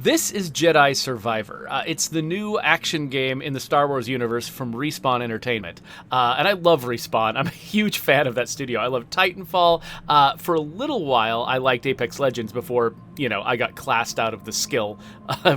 This is Jedi Survivor. It's the new action game in the Star Wars universe from Respawn Entertainment. And I love Respawn. I'm a huge fan of that studio. I love Titanfall. For a little while, I liked Apex Legends before, I got classed out of the skill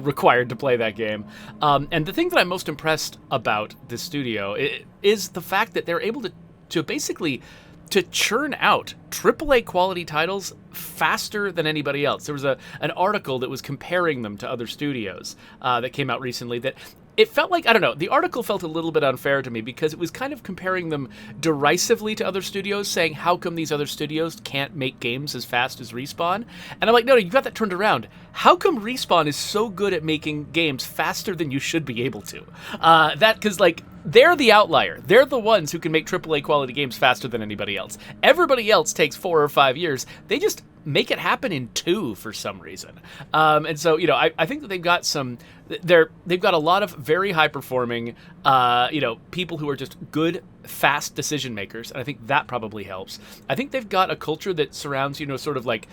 required to play that game. And the thing that I'm most impressed about this studio is the fact that they're able to basically to churn out AAA-quality titles faster than anybody else. There was an article that was comparing them to other studios that came out recently that it felt like, I don't know, the article felt a little bit unfair to me because it was kind of comparing them derisively to other studios, saying how come these other studios can't make games as fast as Respawn? And I'm like, no, you got that turned around. How come Respawn is so good at making games faster than you should be able to? Because they're the outlier. They're the ones who can make AAA quality games faster than anybody else. Everybody else takes 4 or 5 years. They just make it happen in 2 for some reason. And so, I think that they've got they've got a lot of very high performing, people who are just good, fast decision makers. And I think that probably helps. I think they've got a culture that surrounds, sort of like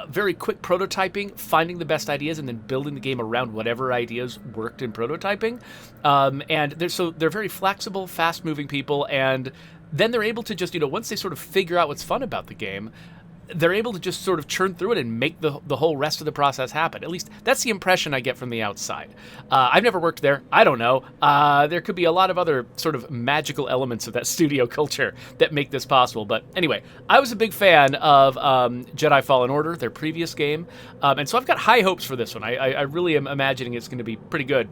very quick prototyping, finding the best ideas, and then building the game around whatever ideas worked in prototyping. And they're very flexible, fast moving people. And then they're able to just, once they sort of figure out what's fun about the game, they're able to just sort of churn through it and make the whole rest of the process happen. At least that's the impression I get from the outside. I've never worked there. I don't know. There could be a lot of other sort of magical elements of that studio culture that make this possible. But anyway, I was a big fan of Jedi Fallen Order, their previous game. And so I've got high hopes for this one. I really am imagining it's going to be pretty good.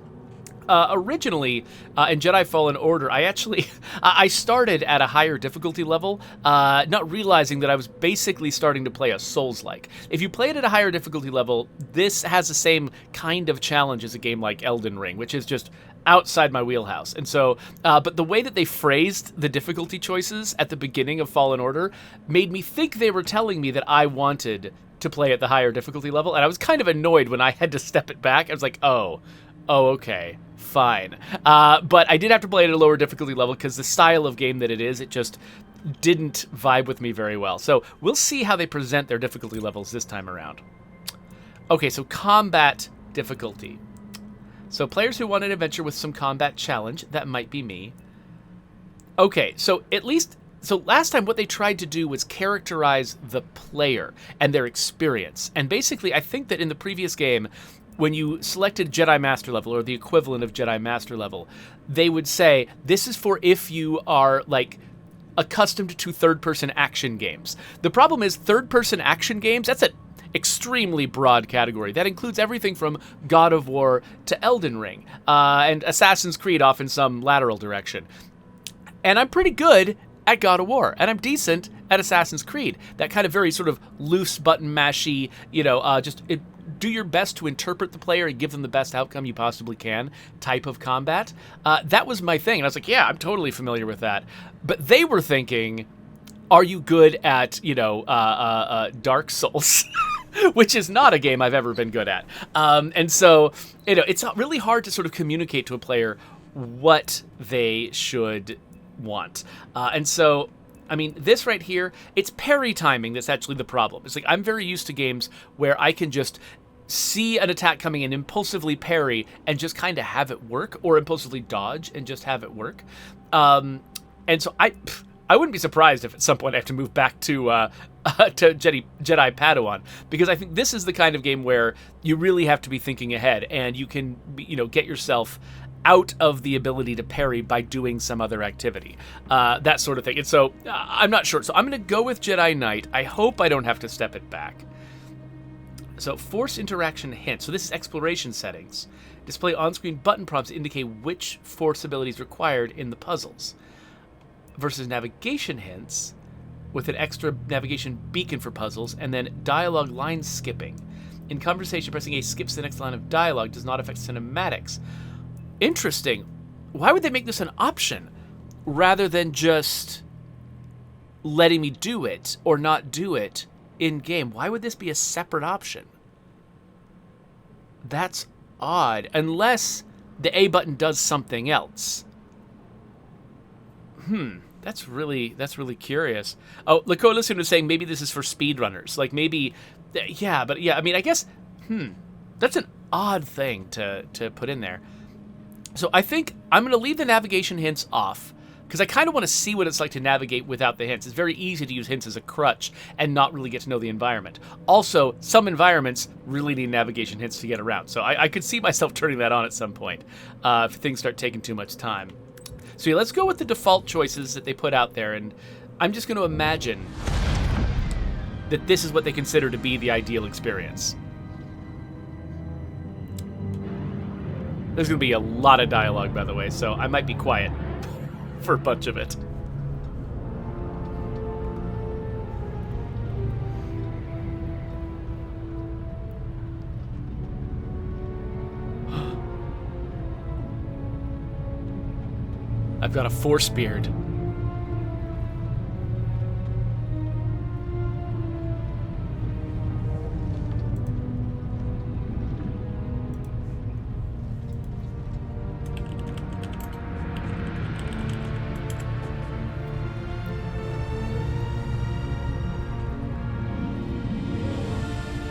Originally, in Jedi Fallen Order, I started at a higher difficulty level, not realizing that I was basically starting to play a Souls-like. If you play it at a higher difficulty level, this has the same kind of challenge as a game like Elden Ring, which is just outside my wheelhouse. And so, but the way that they phrased the difficulty choices at the beginning of Fallen Order made me think they were telling me that I wanted to play at the higher difficulty level, and I was kind of annoyed when I had to step it back. I was like, oh, okay, fine. But I did have to play it at a lower difficulty level because the style of game that it is, it just didn't vibe with me very well. So we'll see how they present their difficulty levels this time around. Okay, so combat difficulty. So players who want an adventure with some combat challenge, that might be me. Okay, so last time what they tried to do was characterize the player and their experience. And basically, I think that in the previous game, when you selected Jedi Master Level, or the equivalent of Jedi Master Level, they would say, this is for if you are, accustomed to third-person action games. The problem is, third-person action games, that's an extremely broad category. That includes everything from God of War to Elden Ring, and Assassin's Creed off in some lateral direction. And I'm pretty good at God of War, and I'm decent at Assassin's Creed. That kind of very sort of loose button mashy, do your best to interpret the player and give them the best outcome you possibly can type of combat. That was my thing. And I was like, yeah, I'm totally familiar with that. But they were thinking, are you good at, Dark Souls? Which is not a game I've ever been good at. And so, it's really hard to sort of communicate to a player what they should want. And so, this right here, it's parry timing that's actually the problem. It's like I'm very used to games where I can just see an attack coming and impulsively parry and just kind of have it work, or impulsively dodge and just have it work. And so I wouldn't be surprised if at some point I have to move back to Jedi Padawan, because I think this is the kind of game where you really have to be thinking ahead, and you can, get yourself out of the ability to parry by doing some other activity, that sort of thing. And so I'm not sure. So I'm going to go with Jedi Knight. I hope I don't have to step it back. So force interaction hint. So this is exploration settings. Display on-screen button prompts to indicate which force abilities required in the puzzles. Versus navigation hints with an extra navigation beacon for puzzles, and then dialogue line skipping. In conversation, pressing A skips the next line of dialogue, does not affect cinematics. Interesting. Why would they make this an option rather than just letting me do it or not do it in-game? Why would this be a separate option? That's odd. Unless the A button does something else. That's really curious. Oh, Lako Listener was saying maybe this is for speedrunners. Like maybe, yeah, but yeah, I guess, that's an odd thing to put in there. So I think I'm going to leave the navigation hints off, because I kind of want to see what it's like to navigate without the hints. It's very easy to use hints as a crutch and not really get to know the environment. Also, some environments really need navigation hints to get around, so I could see myself turning that on at some point if things start taking too much time. So yeah, let's go with the default choices that they put out there, and I'm just going to imagine that this is what they consider to be the ideal experience. There's going to be a lot of dialogue, by the way, so I might be quiet for a bunch of it. I've got a force beard.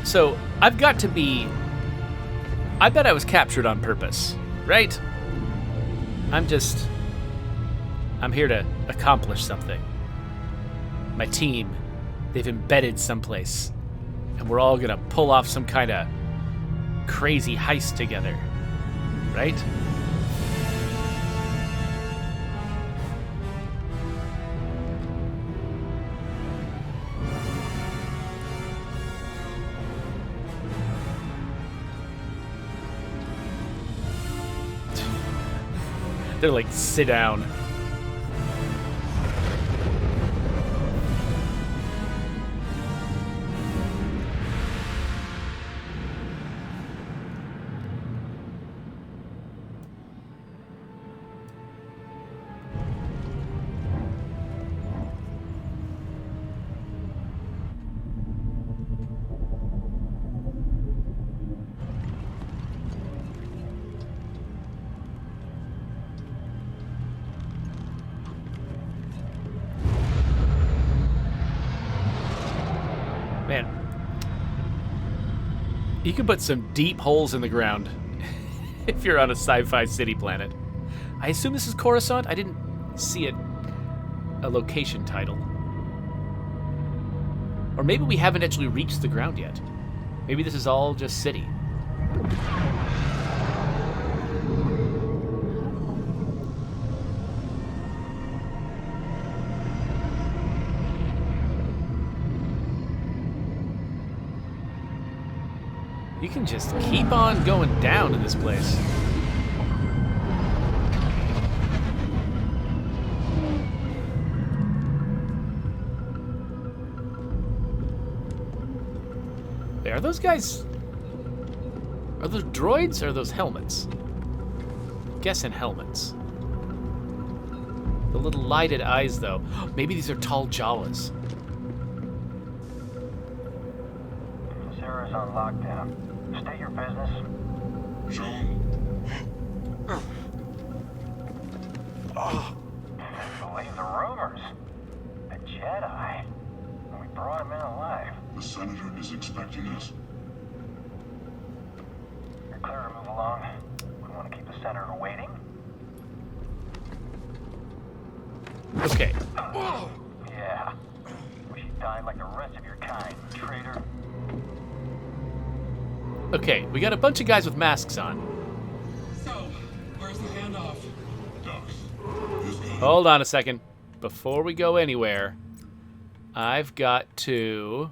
So, I've got to be... I bet I was captured on purpose, right? I'm here to accomplish something. My team, they've embedded someplace, and we're all gonna pull off some kind of crazy heist together, right? They're like, sit down. Man, you can put some deep holes in the ground if you're on a sci-fi city planet. I assume this is Coruscant? I didn't see a location title. Or maybe we haven't actually reached the ground yet. Maybe this is all just city. You can just keep on going down in this place. Hey, are those guys... Are those droids or are those helmets? I'm guessing helmets. The little lighted eyes, though. Maybe these are tall Jawas. Sarah's on lockdown. State your business. Believe the rumors. A Jedi. We brought him in alive. The Senator is expecting us. You're clear to move along. We want to keep the Senator waiting. Okay. Yeah. Wish you died like the rest of your kind, traitor. Okay, we got a bunch of guys with masks on. So, where's the handoff? Ducks. This guy. Hold on a second. Before we go anywhere, I've got to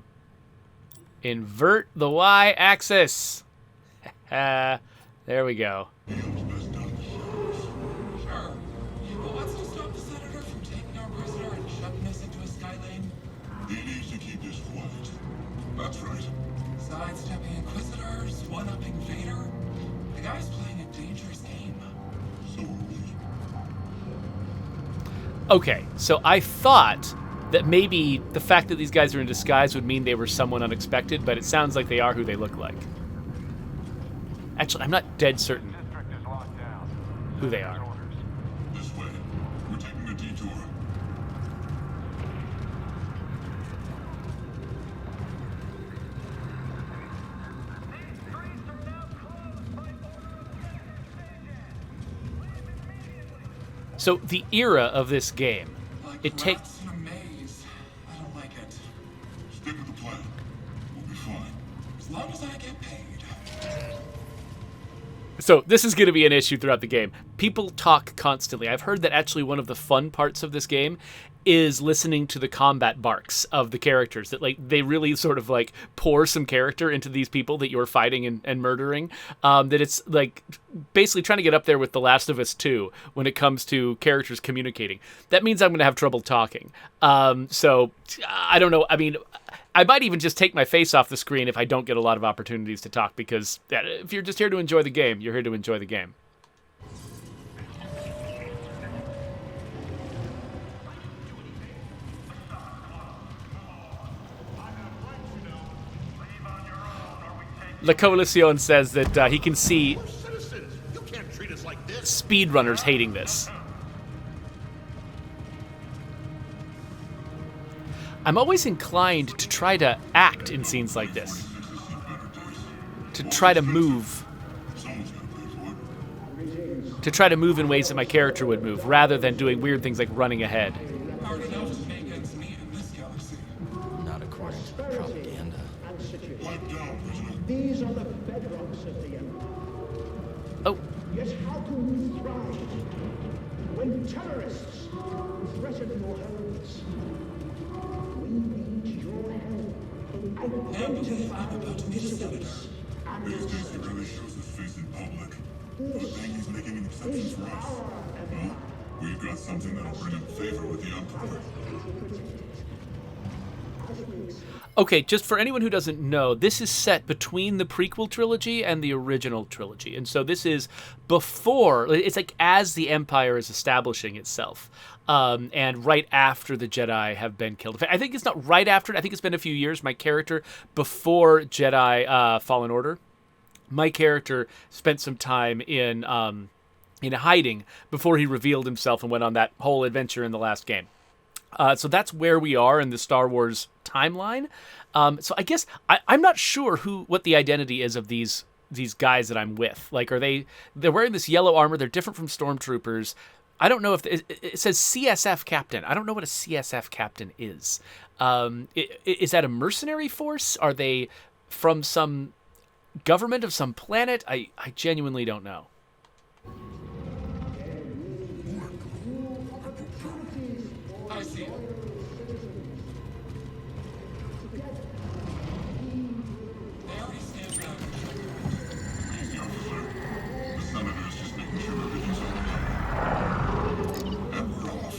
invert the Y-axis. There we go. Feels best done first. Sure. But what's to stop the Senator from taking our prisoner and shoving us into a sky lane? He needs to keep this quiet. That's right. Sidestepping Inquisitors, one-upping Vader. The guy's playing a dangerous game. So are we. Okay, so I thought that maybe the fact that these guys are in disguise would mean they were someone unexpected, but it sounds like they are who they look like. Actually, I'm not dead certain District is locked down. who they are. This way. We're taking a detour. So the era of this game, Like it takes... rats in a maze. I don't like it. Stick with the plan. We'll be fine. As long as I get paid. So this is going to be an issue throughout the game. People talk constantly. I've heard that actually one of the fun parts of this game is listening to the combat barks of the characters, that like they really sort of like pour some character into these people that you're fighting and murdering, that it's like basically trying to get up there with The Last of Us 2 when it comes to characters communicating. That means I'm going to have trouble talking. So I don't know. I mean, I might even just take my face off the screen if I don't get a lot of opportunities to talk, because if you're just here to enjoy the game, you're here to enjoy the game. La Coalición says that he can see speedrunners hating this. I'm always inclined to try to act in scenes like this. To try to move. Someone's gonna pay for it. To try to move in ways that my character would move, rather than doing weird things like running ahead. Hard enough to make ends meet in this galaxy. Not according to the propaganda. Pipe down, prisoner. These are the bedrocks of the Empire. Oh, Yet how can we thrive when terrorists threaten your homes? We need your help in I believe I'm identifying about to meet a senator. dissidents and These days he really shows his face in public. Good thing he's making an exception for us. Well, we've got something that'll bring him favor with the Emperor. okay, just for anyone who doesn't know, this is set between the prequel trilogy and the original trilogy. And so this is before, it's like as the Empire is establishing itself. And right after the Jedi have been killed. I think it's not right after, I think it's been a few years. My character, before Jedi Fallen Order, my character spent some time in hiding before he revealed himself and went on that whole adventure in the last game. So that's where we are in the Star Wars timeline. So I guess I'm not sure what the identity is of these guys that I'm with. Like, they're wearing this yellow armor. They're different from stormtroopers. I don't know if it says CSF captain. I don't know what a CSF captain is. Is that a mercenary force? Are they from some government of some planet? I genuinely don't know. I see it. They already stand back. Easy, officer. The senator is just making sure everything's okay. And we're off.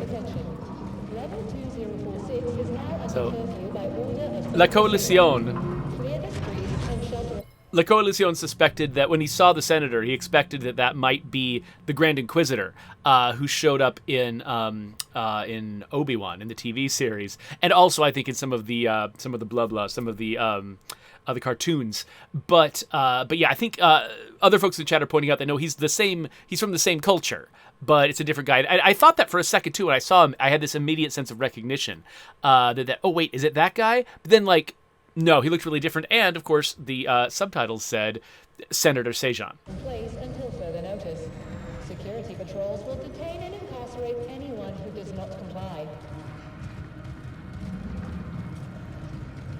Attention. Level 2046 is now under So, curfew by order of La Coalición. clear the streets and shelter. La Coalición suspected that when he saw the senator, he expected that might be the Grand Inquisitor, who showed up in Obi-Wan in the TV series, and also I think in some of the blah blah, some of the cartoons. But yeah, I think other folks in the chat are pointing out that no, he's from the same culture, but it's a different guy. I thought that for a second too when I saw him. I had this immediate sense of recognition. That oh wait, is it that guy? But then like. No, he looked really different, and of course the subtitles said Senator Sejan. In place until further notice. Security patrols will detain and incarcerate anyone who does not comply.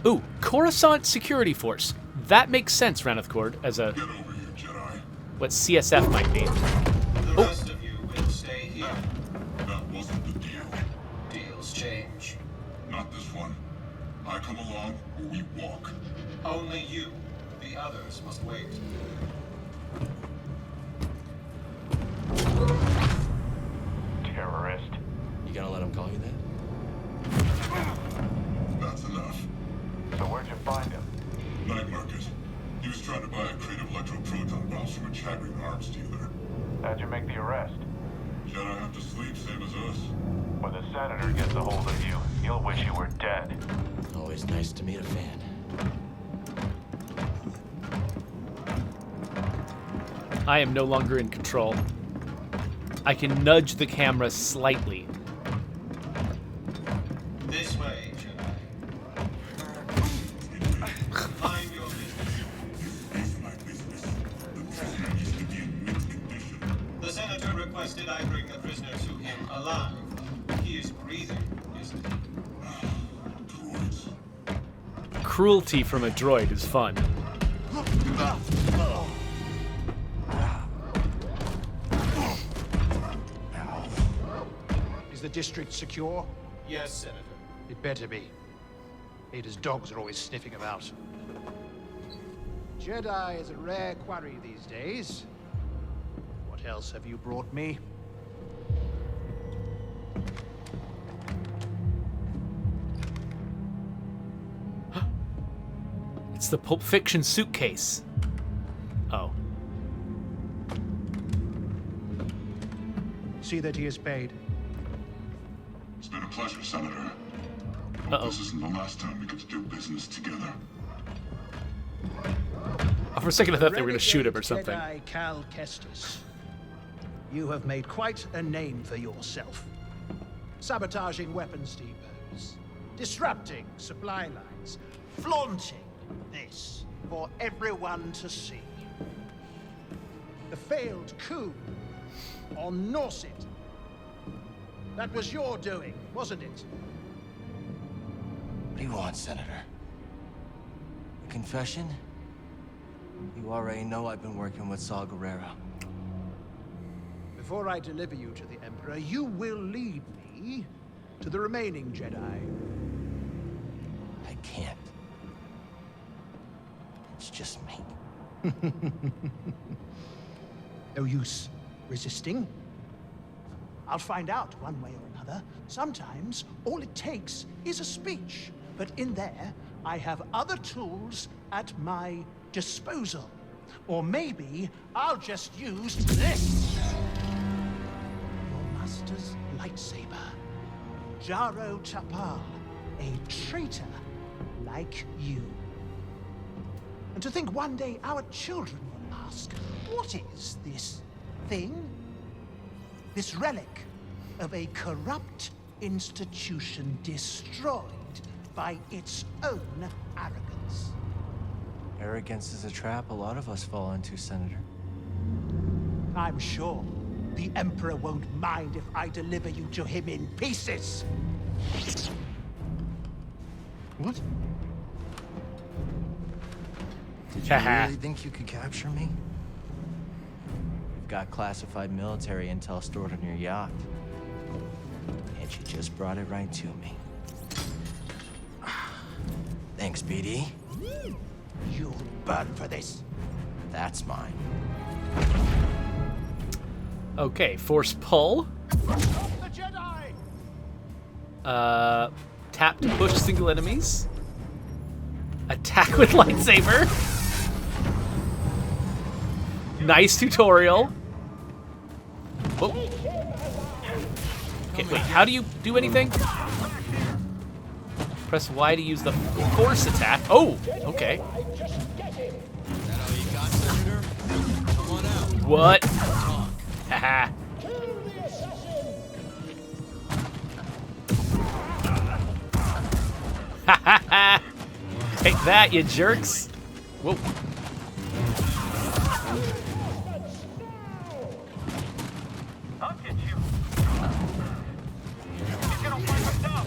Ooh, Coruscant Security Force. That makes sense, Raneth Cord, as a Get over here, Jedi. what CSF might be. The rest of you will stay here. That wasn't the deal. Deals change. Not this one. I come along or we walk. Only you. The others must wait. Terrorist. You gonna let him call you that? That's enough. So where'd you find him? Night market. He was trying to buy a crate of electroproton bombs from a chattering arms dealer. How'd you make the arrest? Jedi have to sleep, same as us. When the senator gets a hold of you, he'll wish you were dead. Always nice to meet a fan. I am no longer in control. I can nudge the camera slightly. This way, Jedi. Mind your business. This is my business. cruelty from a droid is fun. Is the district secure? Yes, Senator. It better be. Ada's dogs are always sniffing about. Jedi is a rare quarry these days. What else have you brought me? It's the Pulp Fiction suitcase. Oh. See that he is paid. It's been a pleasure, Senator. Uh-oh. This isn't the last time we get to do business together. Oh, for a second I thought they were going to shoot him or Renegade something. Jedi Cal Kestis. You have made quite a name for yourself. Sabotaging weapons depots, disrupting supply lines, flaunting this for everyone to see. The failed coup on Norset. That was your doing, wasn't it? What do you want, Senator? A confession? You already know I've been working with Saw Gerrera. Before I deliver you to the Emperor, you will lead me to the remaining Jedi. I can't. It's just me. No use resisting. I'll find out one way or another. Sometimes all it takes is a speech. But in there, I have other tools at my disposal. Or maybe I'll just use this. Your master's lightsaber. Jaro Tapal, a traitor like you. And to think one day our children will ask, what is this thing? This relic of a corrupt institution destroyed by its own arrogance. Arrogance is a trap a lot of us fall into, Senator. I'm sure the Emperor won't mind if I deliver you to him in pieces. What? Did you really think you could capture me? You've got classified military intel stored on your yacht. And you just brought it right to me. Thanks, BD. You'll burn for this. That's mine. Okay, force pull. Stop the Jedi! Tap to push single enemies. Attack with lightsaber. Nice tutorial. Whoa. Okay, wait, how do you do anything? Press Y to use the force attack. Oh, okay. What? Haha. Haha. Take that, you jerks. Whoa. I'll get you. He's gonna wipe us up.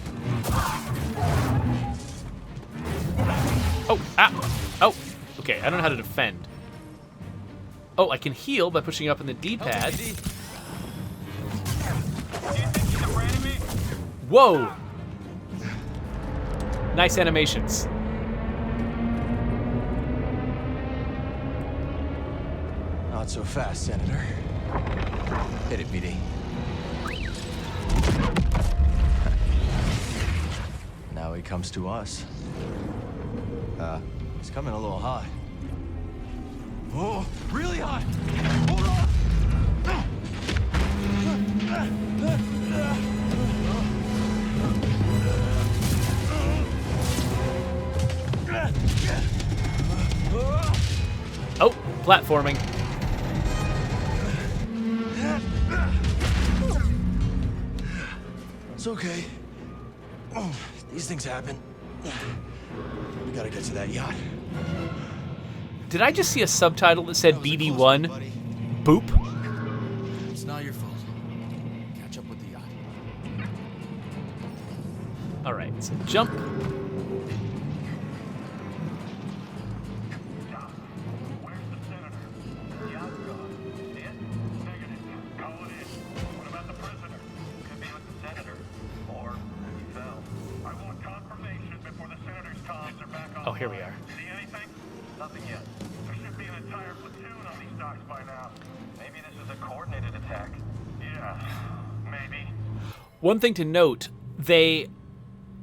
Oh, ah. Oh, okay, I don't know how to defend. Oh, I can heal by pushing up in the D-pad. Do you think he's a frenemy? Whoa. Nice animations. Not so fast, Senator. Hit it, BD. Now he comes to us. He's coming a little hot. Oh, really hot! Hold on! Oh, platforming. It's okay. Oh, these things happen. We gotta get to that yacht. Did I just see a subtitle that said BD1? Boop? It's not your fault. Catch up with the yacht. All right, so jump. here we are. See anything? Nothing yet. There should be an entire platoon on these docks by now. Maybe this is a coordinated attack. Yeah, maybe. One thing to note, they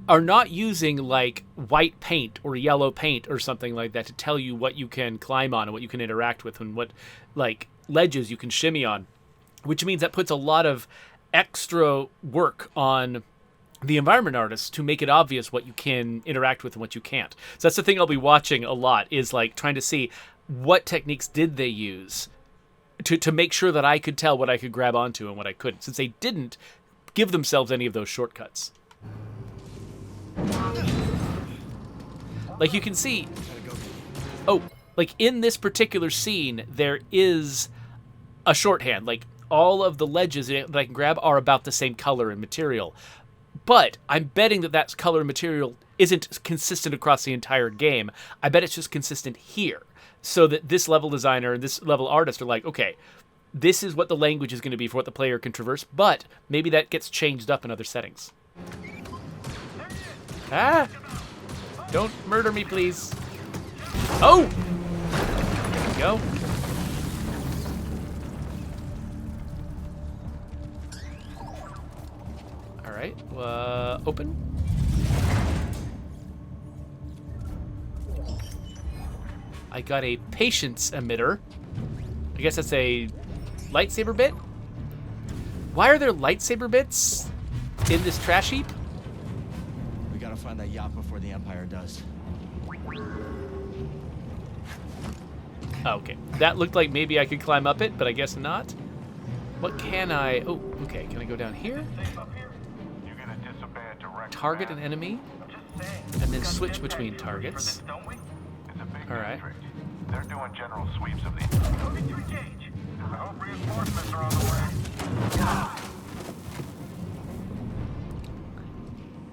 are not using like white paint or yellow paint or something like that to tell you what you can climb on and what you can interact with and what like ledges you can shimmy on, which means that puts a lot of extra work on the environment artists to make it obvious what you can interact with and what you can't. So that's the thing I'll be watching a lot, is like trying to see what techniques did they use to make sure that I could tell what I could grab onto and what I couldn't, since they didn't give themselves any of those shortcuts. Like you can see, oh, like in this particular scene, there is a shorthand. Like all of the ledges that I can grab are about the same color and material. But I'm betting that that color and material isn't consistent across the entire game. I bet it's just consistent here. So that this level designer and this level artist are like, okay, this is what the language is going to be for what the player can traverse, but maybe that gets changed up in other settings. Ah! Don't murder me, please. Oh! There we go. Alright, open. I got a patience emitter. I guess that's a lightsaber bit? Why are there lightsaber bits in this trash heap? We gotta find that yacht before the Empire does. Okay, that looked like maybe I could climb up it, but I guess not. What can I... Oh, okay, can I go down here? You're gonna disobey a direct Target an enemy, and then switch between targets. It's a big All right. district. They're doing general sweeps of the... Moving to engage. I hope reinforcements are on the way.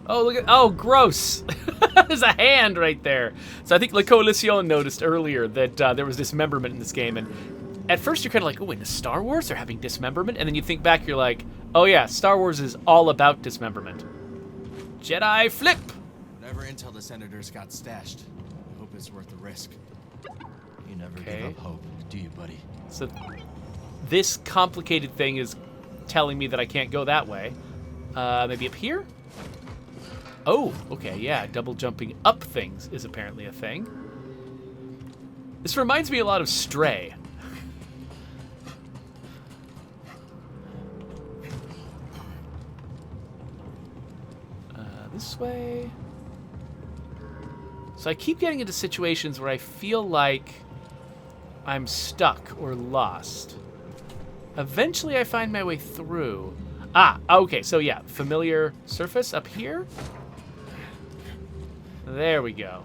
Oh, look at... Oh, gross! There's a hand right there. So I think La Coalition noticed earlier that there was dismemberment in this game, and at first you're kind of like, oh, in Star Wars they're having dismemberment? And then you think back, you're like, oh yeah, Star Wars is all about dismemberment. Jedi flip! Whatever intel the Senators got stashed, I hope it's worth the risk. You never Okay. give up hope, do you, buddy? So this complicated thing is telling me that I can't go that way. Maybe up here? Oh, okay, yeah, double jumping up things is apparently a thing. This reminds me a lot of Stray. This way. So I keep getting into situations where I feel like I'm stuck or lost. Eventually I find my way through. Ah, okay, so yeah, familiar surface up here. There we go.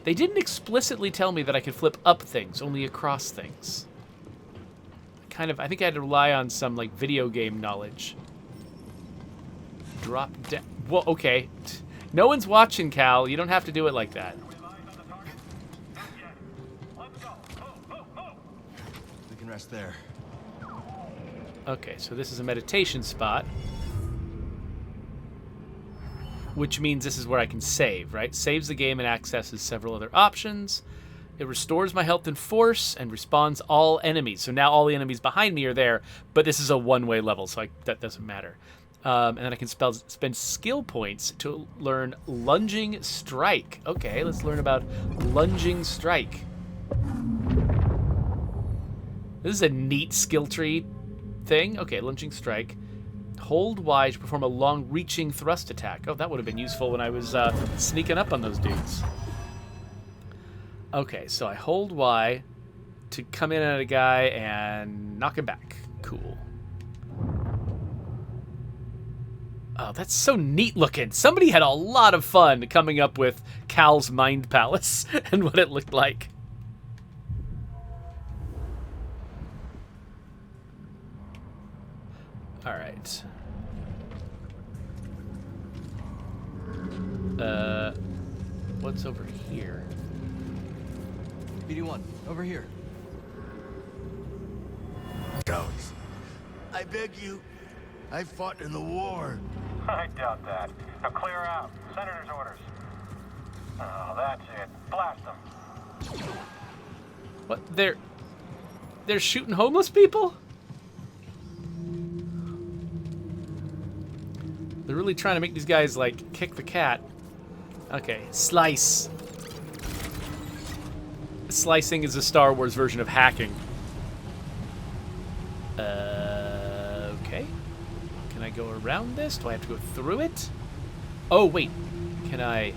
They didn't explicitly tell me that I could flip up things, only across things. I think I had to rely on some like video game knowledge. Drop down. Well, okay. No one's watching, Cal. You don't have to do it like that. We can rest there. Okay, so this is a meditation spot. Which means this is where I can save, right? Saves the game and accesses several other options. It restores my health and force and respawns all enemies. So now all the enemies behind me are there, but this is a one-way level, so that doesn't matter. And then I can spend skill points to learn Lunging Strike. Okay, let's learn about Lunging Strike. This is a neat skill tree thing. Okay, Lunging Strike. Hold Y to perform a long-reaching thrust attack. Oh, that would have been useful when I was sneaking up on those dudes. Okay, so I hold Y to come in at a guy and knock him back. Cool. Oh, that's so neat looking. Somebody had a lot of fun coming up with Cal's Mind Palace and what it looked like. All right. What's over here? BD1, over here. Ghost, I beg you. I fought in the war. I doubt that. Now clear out. Senator's orders. Oh, that's it. Blast them. What? They're shooting homeless people? They're really trying to make these guys, like, kick the cat. Okay, slice. Slicing is a Star Wars version of hacking. Okay. Can I go around this? Do I have to go through it? Oh, wait. Can I...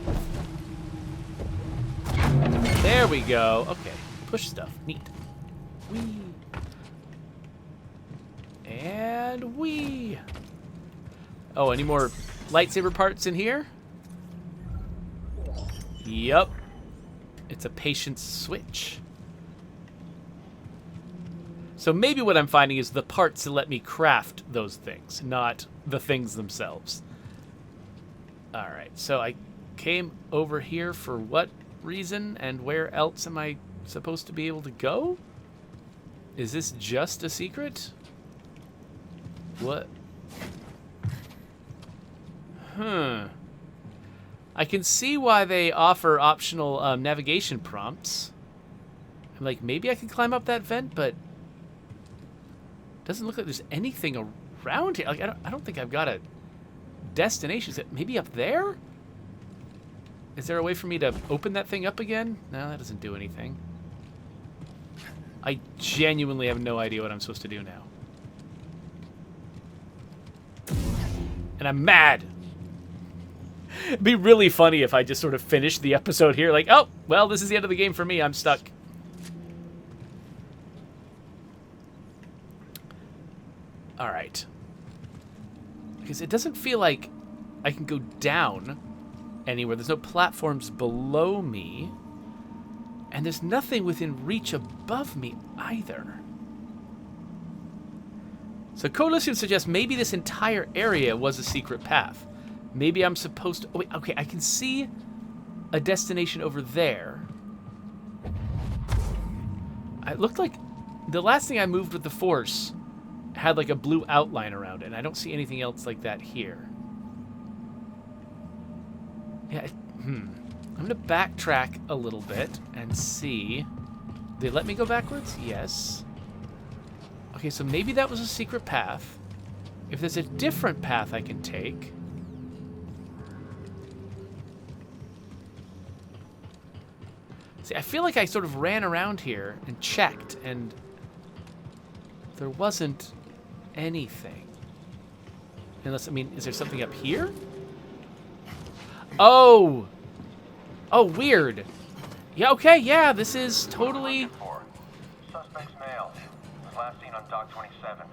There we go. Okay. Push stuff. Neat. Whee. And whee. Oh, any more lightsaber parts in here? Yup. It's a patience switch. So maybe what I'm finding is the parts to let me craft those things, not the things themselves. Alright, so I came over here for what reason, and where else am I supposed to be able to go? Is this just a secret? What? I can see why they offer optional navigation prompts. I'm like, maybe I can climb up that vent, but doesn't look like there's anything around here. Like, I don't think I've got a destination. Is it maybe up there? Is there a way for me to open that thing up again? No, that doesn't do anything. I genuinely have no idea what I'm supposed to do now. And I'm mad. It'd be really funny if I just sort of finished the episode here like, oh, well, this is the end of the game for me. I'm stuck. All right. Because it doesn't feel like I can go down anywhere. There's no platforms below me. And there's nothing within reach above me either. So Coalition suggests maybe this entire area was a secret path. Maybe I'm supposed to... Oh, wait, okay, I can see a destination over there. It looked like the last thing I moved with the Force had like a blue outline around it, and I don't see anything else like that here. Yeah, I'm going to backtrack a little bit and see... They let me go backwards? Yes. Okay, so maybe that was a secret path. If there's a different path I can take... See, I feel like I sort of ran around here and checked, and there wasn't anything. Unless, I mean, is there something up here? Oh! Oh, weird. Yeah, okay, yeah, this is totally... Suspect's male. Was last seen on Dock 27.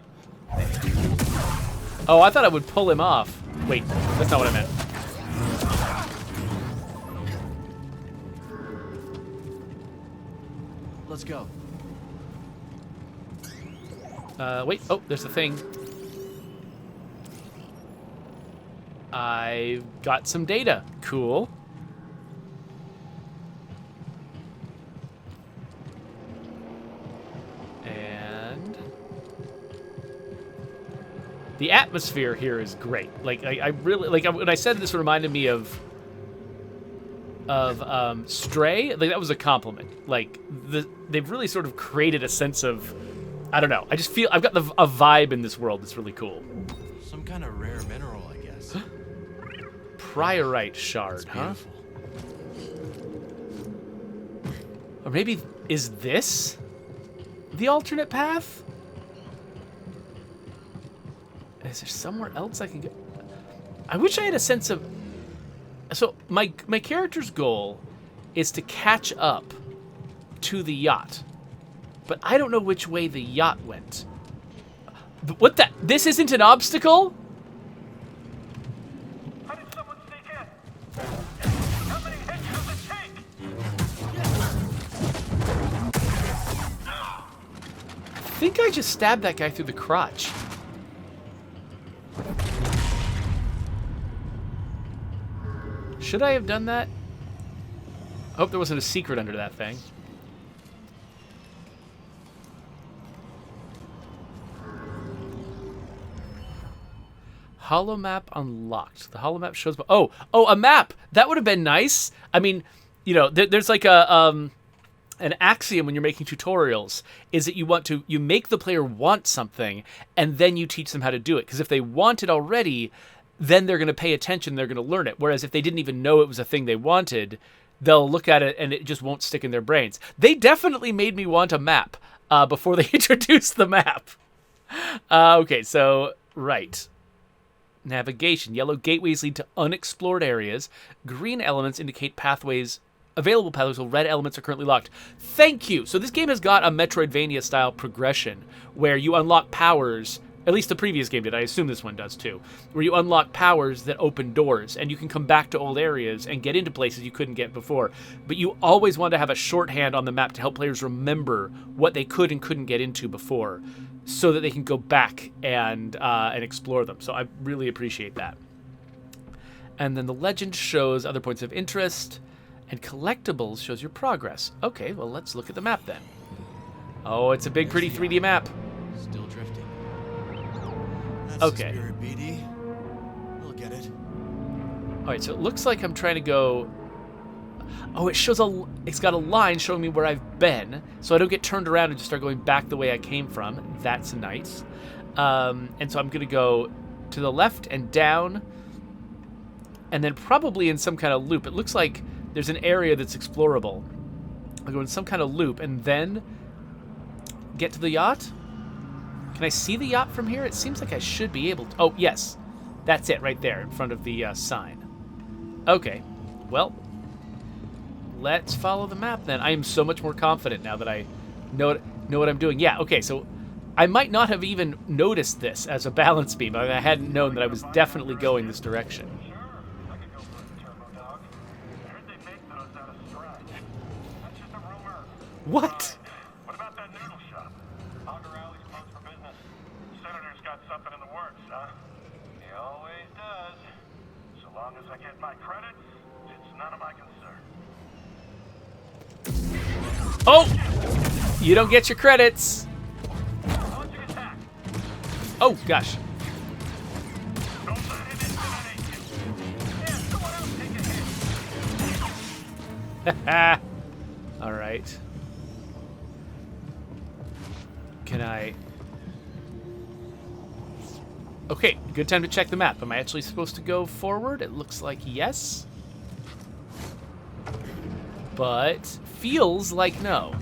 Oh, I thought I would pull him off. Wait, that's not what I meant. Let's go. Wait. Oh, there's the thing. I've got some data. Cool. And the atmosphere here is great. Like, I really like when I said this reminded me of Stray. Like, that was a compliment. Like, they've really sort of created a sense of, I don't know. I just feel I've got a vibe in this world that's really cool. Some kind of rare mineral, I guess. Priorite shard, huh? Or maybe is this the alternate path? Is there somewhere else I can go? I wish I had a sense of. So my character's goal is to catch up to the yacht, but I don't know which way the yacht went. What the? This isn't an obstacle? How did someone sneak in? How many hits does it take? I think I just stabbed that guy through the crotch. Should I have done that? I hope there wasn't a secret under that thing. Hollow map unlocked. The hollow map shows... Oh, a map! That would have been nice. I mean, you know, there's like an axiom when you're making tutorials is that you make the player want something and then you teach them how to do it. Because if they want it already, then they're going to pay attention, they're going to learn it. Whereas if they didn't even know it was a thing they wanted, they'll look at it and it just won't stick in their brains. They definitely made me want a map before they introduced the map. Okay, so, right. Navigation. Yellow gateways lead to unexplored areas. Green elements indicate available pathways, while red elements are currently locked. Thank you! So this game has got a Metroidvania-style progression where you unlock powers, at least the previous game did, I assume this one does too, where you unlock powers that open doors, and you can come back to old areas and get into places you couldn't get before. But you always want to have a shorthand on the map to help players remember what they could and couldn't get into before, so that they can go back and explore them. So I really appreciate that. And then the legend shows other points of interest, and collectibles shows your progress. Okay, well, let's look at the map then. Oh, it's a big, pretty 3D map. Still drifting. That's okay. The spirit, BD. We'll get it. All right, so it looks like I'm trying to go... Oh, it's got a line showing me where I've been, so I don't get turned around and just start going back the way I came from. That's nice. And so I'm going to go to the left and down, and then probably in some kind of loop. It looks like there's an area that's explorable. I'll go in some kind of loop and then get to the yacht. Can I see the yacht from here? It seems like I should be able to. Oh, yes. That's it right there in front of the sign. Okay. Well, let's follow the map then. I am so much more confident now that I know what I'm doing. Yeah, okay, so I might not have even noticed this as a balance beam if I hadn't known that I was definitely going this direction. Sure, I could go for the turbo dog. I heard they make those out of scratch. That's just a rumor. What? What about that noodle shop? Auger Alley's closed for business. Senator's got something in the works, huh? He always does. So long as I get my credits, it's none of my concern. Oh! You don't get your credits. Launching attack. Oh, gosh. Don't let it intimidate you. Yeah, someone else take a hit. All right. Can I... Okay, good time to check the map. Am I actually supposed to go forward? It looks like yes. But feels like no.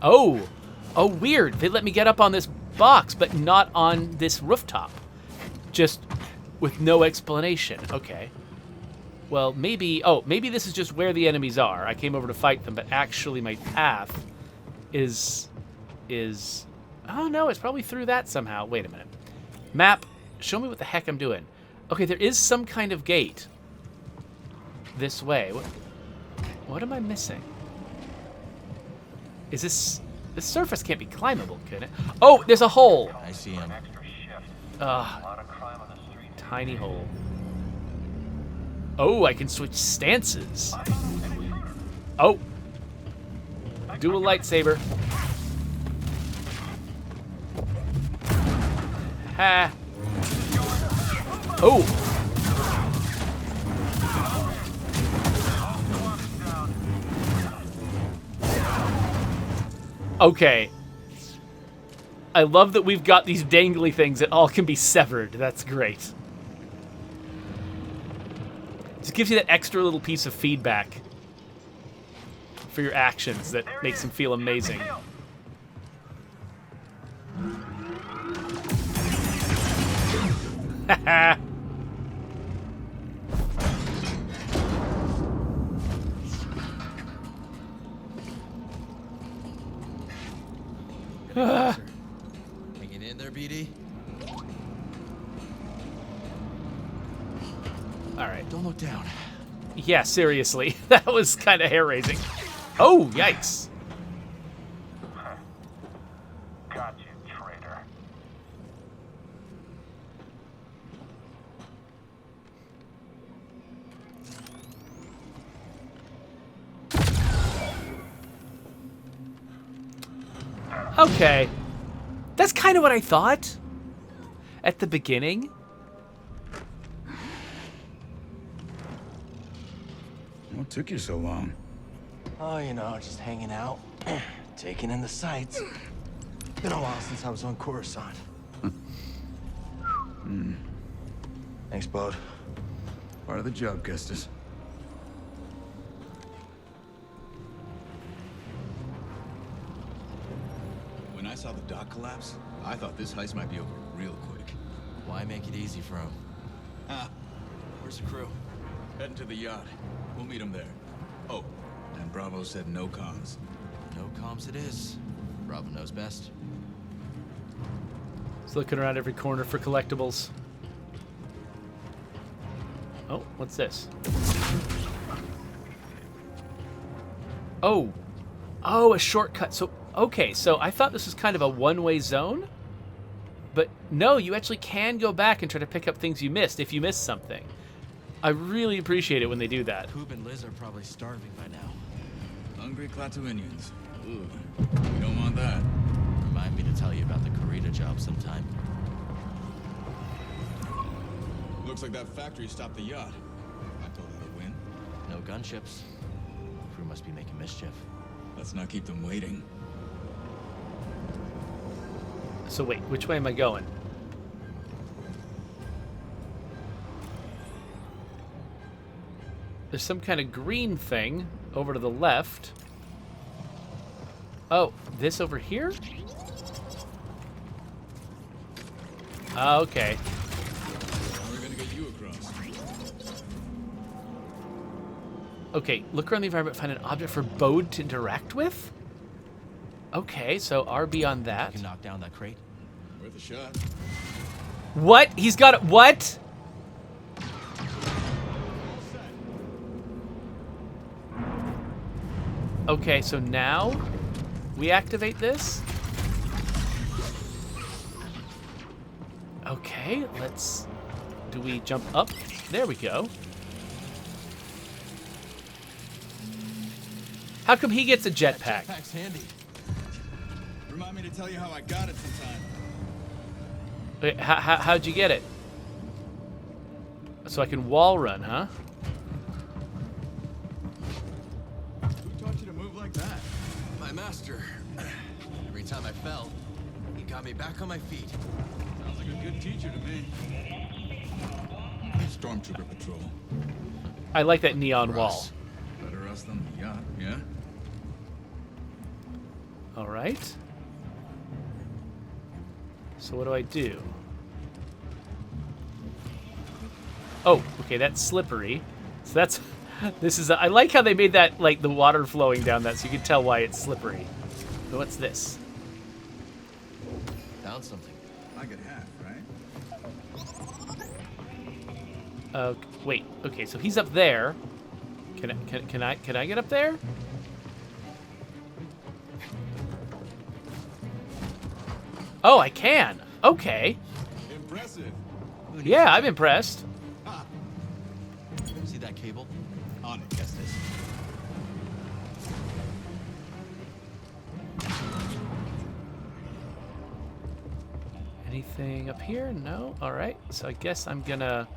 Oh, weird. They let me get up on this box, but not on this rooftop. Just with no explanation. Okay. Well, maybe this is just where the enemies are. I came over to fight them, but actually my path is... Oh, no, it's probably through that somehow. Wait a minute. Map, show me what the heck I'm doing. Okay, there is some kind of gate this way. What am I missing? Is this surface can't be climbable, can it? Oh, there's a hole. I see him. Extra shift. A lot of crime on the street. Tiny hole. Oh, I can switch stances. Oh. Dual lightsaber. Ha. Oh. Okay. I love that we've got these dangly things that all can be severed. That's great. Just gives you that extra little piece of feedback for your actions that makes them feel amazing. Haha. Hanging in there, BD? All right. Don't look down. Yeah, seriously. That was kind of hair-raising. Oh, yikes. Got you, traitor. Okay. That's kind of what I thought at the beginning. What took you so long? Oh, you know, just hanging out, taking in the sights. Been a while since I was on Coruscant. Thanks, bud. Part of the job, Kestis. When I saw the dock collapse, I thought this heist might be over real quick. Why make it easy for him? Ah, where's the crew? Heading to the yacht. We'll meet them there. Oh, and Bravo said no comms. No comms it is. Bravo knows best. He's looking around every corner for collectibles. Oh, what's this? Oh. Oh, a shortcut. So, okay, so I thought this was kind of a one-way zone. But no, you actually can go back and try to pick up things you missed if you missed something. I really appreciate it when they do that. Poop and Liz are probably starving by now. Hungry Klaatuinians. Ooh, we don't want that. Remind me to tell you about the Karita job sometime. Looks like that factory stopped the yacht. I told her to win. No gunships. The crew must be making mischief. Let's not keep them waiting. So wait, which way am I going? There's some kind of green thing over to the left. Oh, this over here? Okay. We're gonna get you across. Okay, look around the environment, find an object for Bode to interact with? Okay, so RB on that. You can knock down that crate. Worth a shot. What? He's got it. What? Okay, so now we activate this. Okay, let's... Do we jump up? There we go. How come he gets a jetpack? Jetpack's handy. Remind me to tell you how I got it sometime. Wait, how'd you get it? So I can wall run, huh? Who taught you to move like that? My master. Every time I fell, he got me back on my feet. Sounds like a good teacher to me. Stormtrooper patrol. I like that neon wall. Better us than the yacht, yeah? All right. So what do I do? Oh, okay, that's slippery. So that's, this is, I like how they made that, like, the water flowing down that so you can tell why it's slippery. So what's this? Found something. I get half, right? Wait, okay, so he's up there. Can I get up there? Oh, I can. Okay. Impressive. Yeah, I'm impressed. See that cable? On it, Kestis. Anything up here? No? All right. So I guess I'm gonna...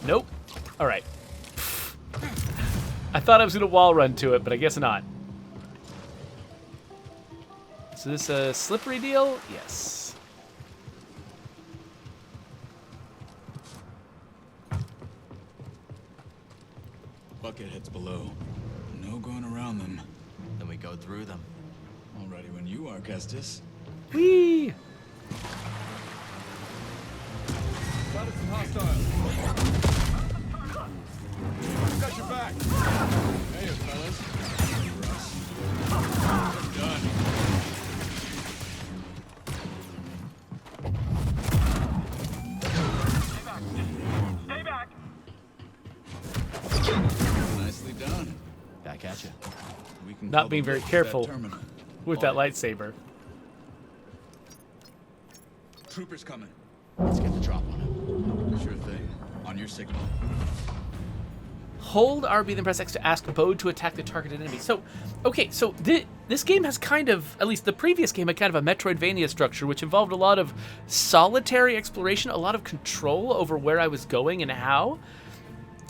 Nope. All right. I thought I was gonna wall run to it, but I guess not. So this a slippery deal? Yes. Bucketheads below. No going around them. Then we go through them. All ready when you are, Kestis. Whee! Spotted some hostiles. Got your back. Hey, fellas. Done. Stay back. Nicely done. Back at you. We can Not call being the very look at careful that terminal. with that lightsaber. Troopers coming. Let's get the drop on him. Sure thing. On your signal. Hold RB, then press X to ask Bode to attack the targeted enemy. So, okay, so this game has kind of, at least the previous game had kind of a Metroidvania structure, which involved a lot of solitary exploration, a lot of control over where I was going and how.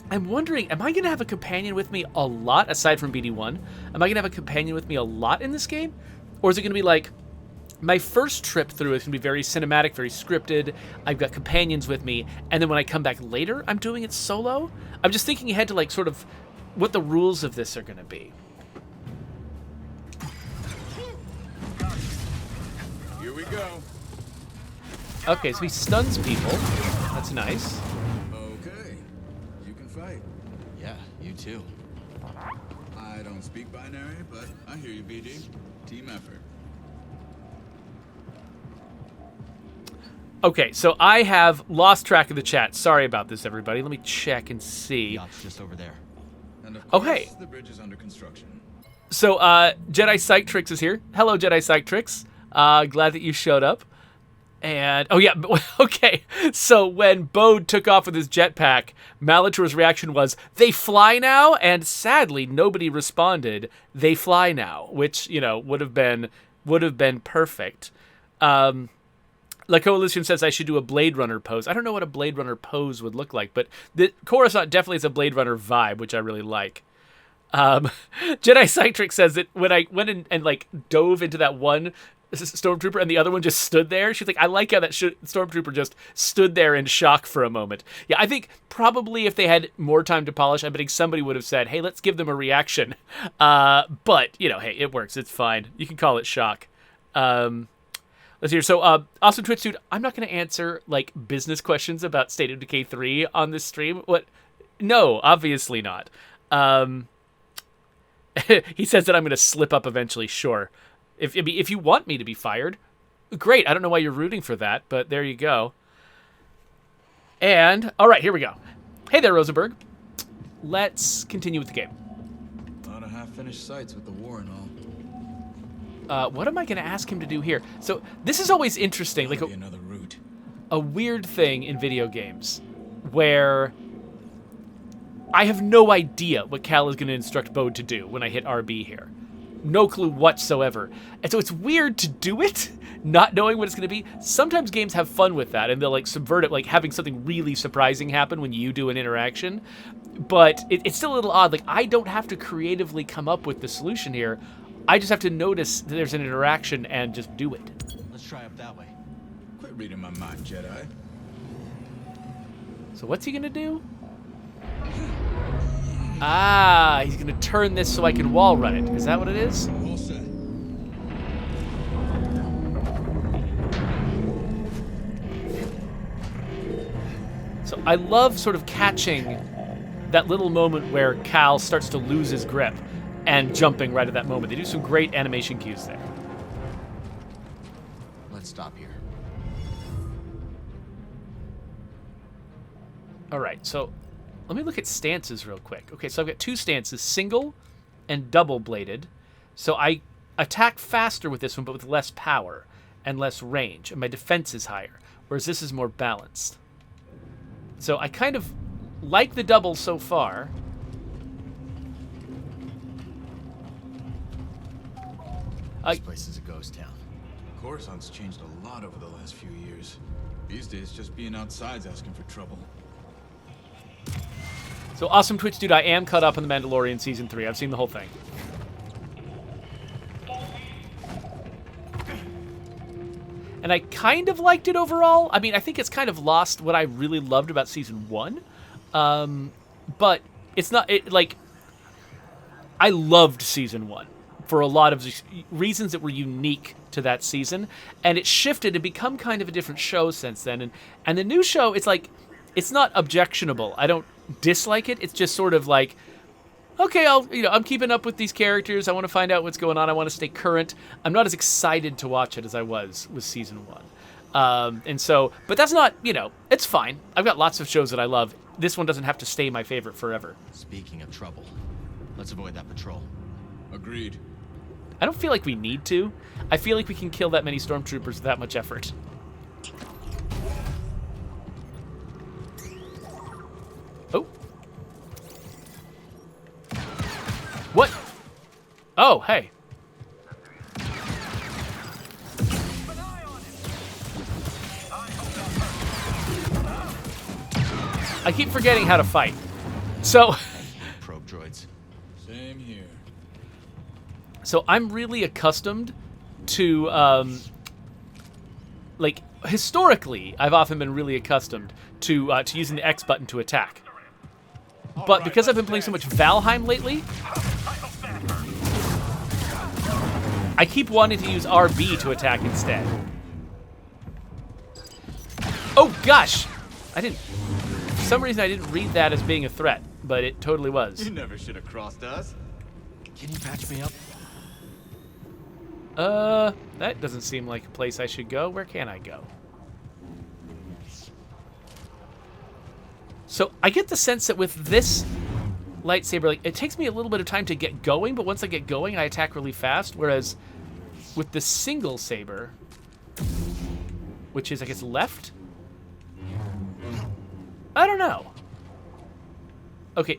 I'm wondering, am I going to have a companion with me a lot, aside from BD1? Am I going to have a companion with me a lot in this game? Or is it going to be like, my first trip through is going to be very cinematic, very scripted. I've got companions with me, and then when I come back later, I'm doing it solo? I'm just thinking ahead to like sort of what the rules of this are going to be. Here we go. Okay, so he stuns people. That's nice. Okay. You can fight. Yeah, you too. I don't speak binary, but I hear you, BD. Team effort. Okay, so I have lost track of the chat. Sorry about this, everybody. Let me check and see. Yacht's just over there. And of course, Okay. the bridge is under construction. So, Jedi Psytrick is here. Hello, Jedi Psytrick. Glad that you showed up. And, oh yeah, okay. So when Bode took off with his jetpack, Malitor's reaction was, they fly now? And sadly, nobody responded, they fly now, which, you know, would have been perfect. La Coalition says I should do a Blade Runner pose. I don't know what a Blade Runner pose would look like, but the Coruscant definitely has a Blade Runner vibe, which I really like. Jedi Psytrick says that when I went in and like dove into that one stormtrooper and the other one just stood there, she's like, I like how that stormtrooper just stood there in shock for a moment. Yeah, I think probably if they had more time to polish, I'm betting somebody would have said, hey, let's give them a reaction. But, you know, hey, it works. It's fine. You can call it shock. Let's hear. So, awesome Twitch dude, I'm not going to answer like business questions about State of Decay 3 on this stream. What? No, obviously not. He says that I'm going to slip up eventually. Sure. If you want me to be fired, great. I don't know why you're rooting for that, but there you go. And all right, here we go. Hey there, Rosenberg. Let's continue with the game. A lot of half-finished sites with the war and all. What am I going to ask him to do here? So this is always interesting, like Another route. a weird thing in video games where I have no idea what Cal is going to instruct Bode to do when I hit RB here. No clue whatsoever. And so it's weird to do it, not knowing what it's going to be. Sometimes games have fun with that, and they'll like subvert it, like having something really surprising happen when you do an interaction. But it's still a little odd. Like, I don't have to creatively come up with the solution here. I just have to notice that there's an interaction and just do it. Let's try up that way. Quit reading my mind, Jedi. So what's he going to do? Ah, he's going to turn this so I can wall run it. Is that what it is? All set. So I love sort of catching that little moment where Cal starts to lose his grip and jumping right at that moment. They do some great animation cues there. Let's stop here. All right, so let me look at stances real quick. Okay, so I've got two stances, single and double-bladed. So I attack faster with this one, but with less power and less range, and my defense is higher, whereas this is more balanced. So I kind of like the double so far. This place is a ghost town. Coruscant's changed a lot over the last few years. These days, just being outside's asking for trouble. So awesome Twitch dude, I am caught up on The Mandalorian Season 3. I've seen the whole thing. And I kind of liked it overall. I mean, I think it's kind of lost what I really loved about Season 1. But it's not, like, I loved Season 1 for a lot of reasons that were unique to that season. And it shifted and become kind of a different show since then. And the new show, it's like, it's not objectionable. I don't dislike it. It's just sort of like, okay, I'm keeping up with these characters. I want to find out what's going on. I want to stay current. I'm not as excited to watch it as I was with Season 1. And so, but that's not, it's fine. I've got lots of shows that I love. This one doesn't have to stay my favorite forever. Speaking of trouble, let's avoid that patrol. Agreed. I don't feel like we need to. I feel like we can kill that many stormtroopers with that much effort. Oh. Oh, hey. I keep forgetting how to fight. So... Probe droids. Same here. So I'm really accustomed to, like, historically, I've often been really accustomed to using the X button to attack. But because I've been playing so much Valheim lately, I keep wanting to use RB to attack instead. Oh, gosh! For some reason I didn't read that as being a threat, but it totally was. You never should have crossed us. Can you patch me up? That doesn't seem like a place I should go. Where can I go? So I get the sense that with this lightsaber, like, it takes me a little bit of time to get going, but once I get going, I attack really fast, whereas with the single saber, which is, I guess, left? I don't know. Okay.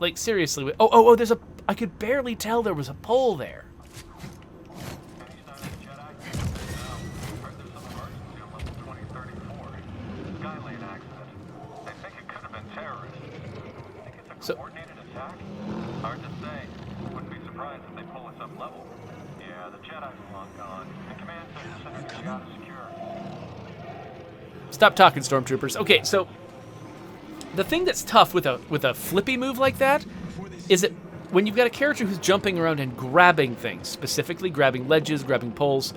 Like, seriously. Oh, there's a... I could barely tell there was a pole there. So, Coordinated attack? Hard to say. Wouldn't be surprised if they pull us up level. Yeah, the Jedi's long gone. The command center got secure. stop talking, stormtroopers. Okay, so the thing that's tough with a flippy move like that is that when you've got a character who's jumping around and grabbing things, specifically grabbing ledges, grabbing poles,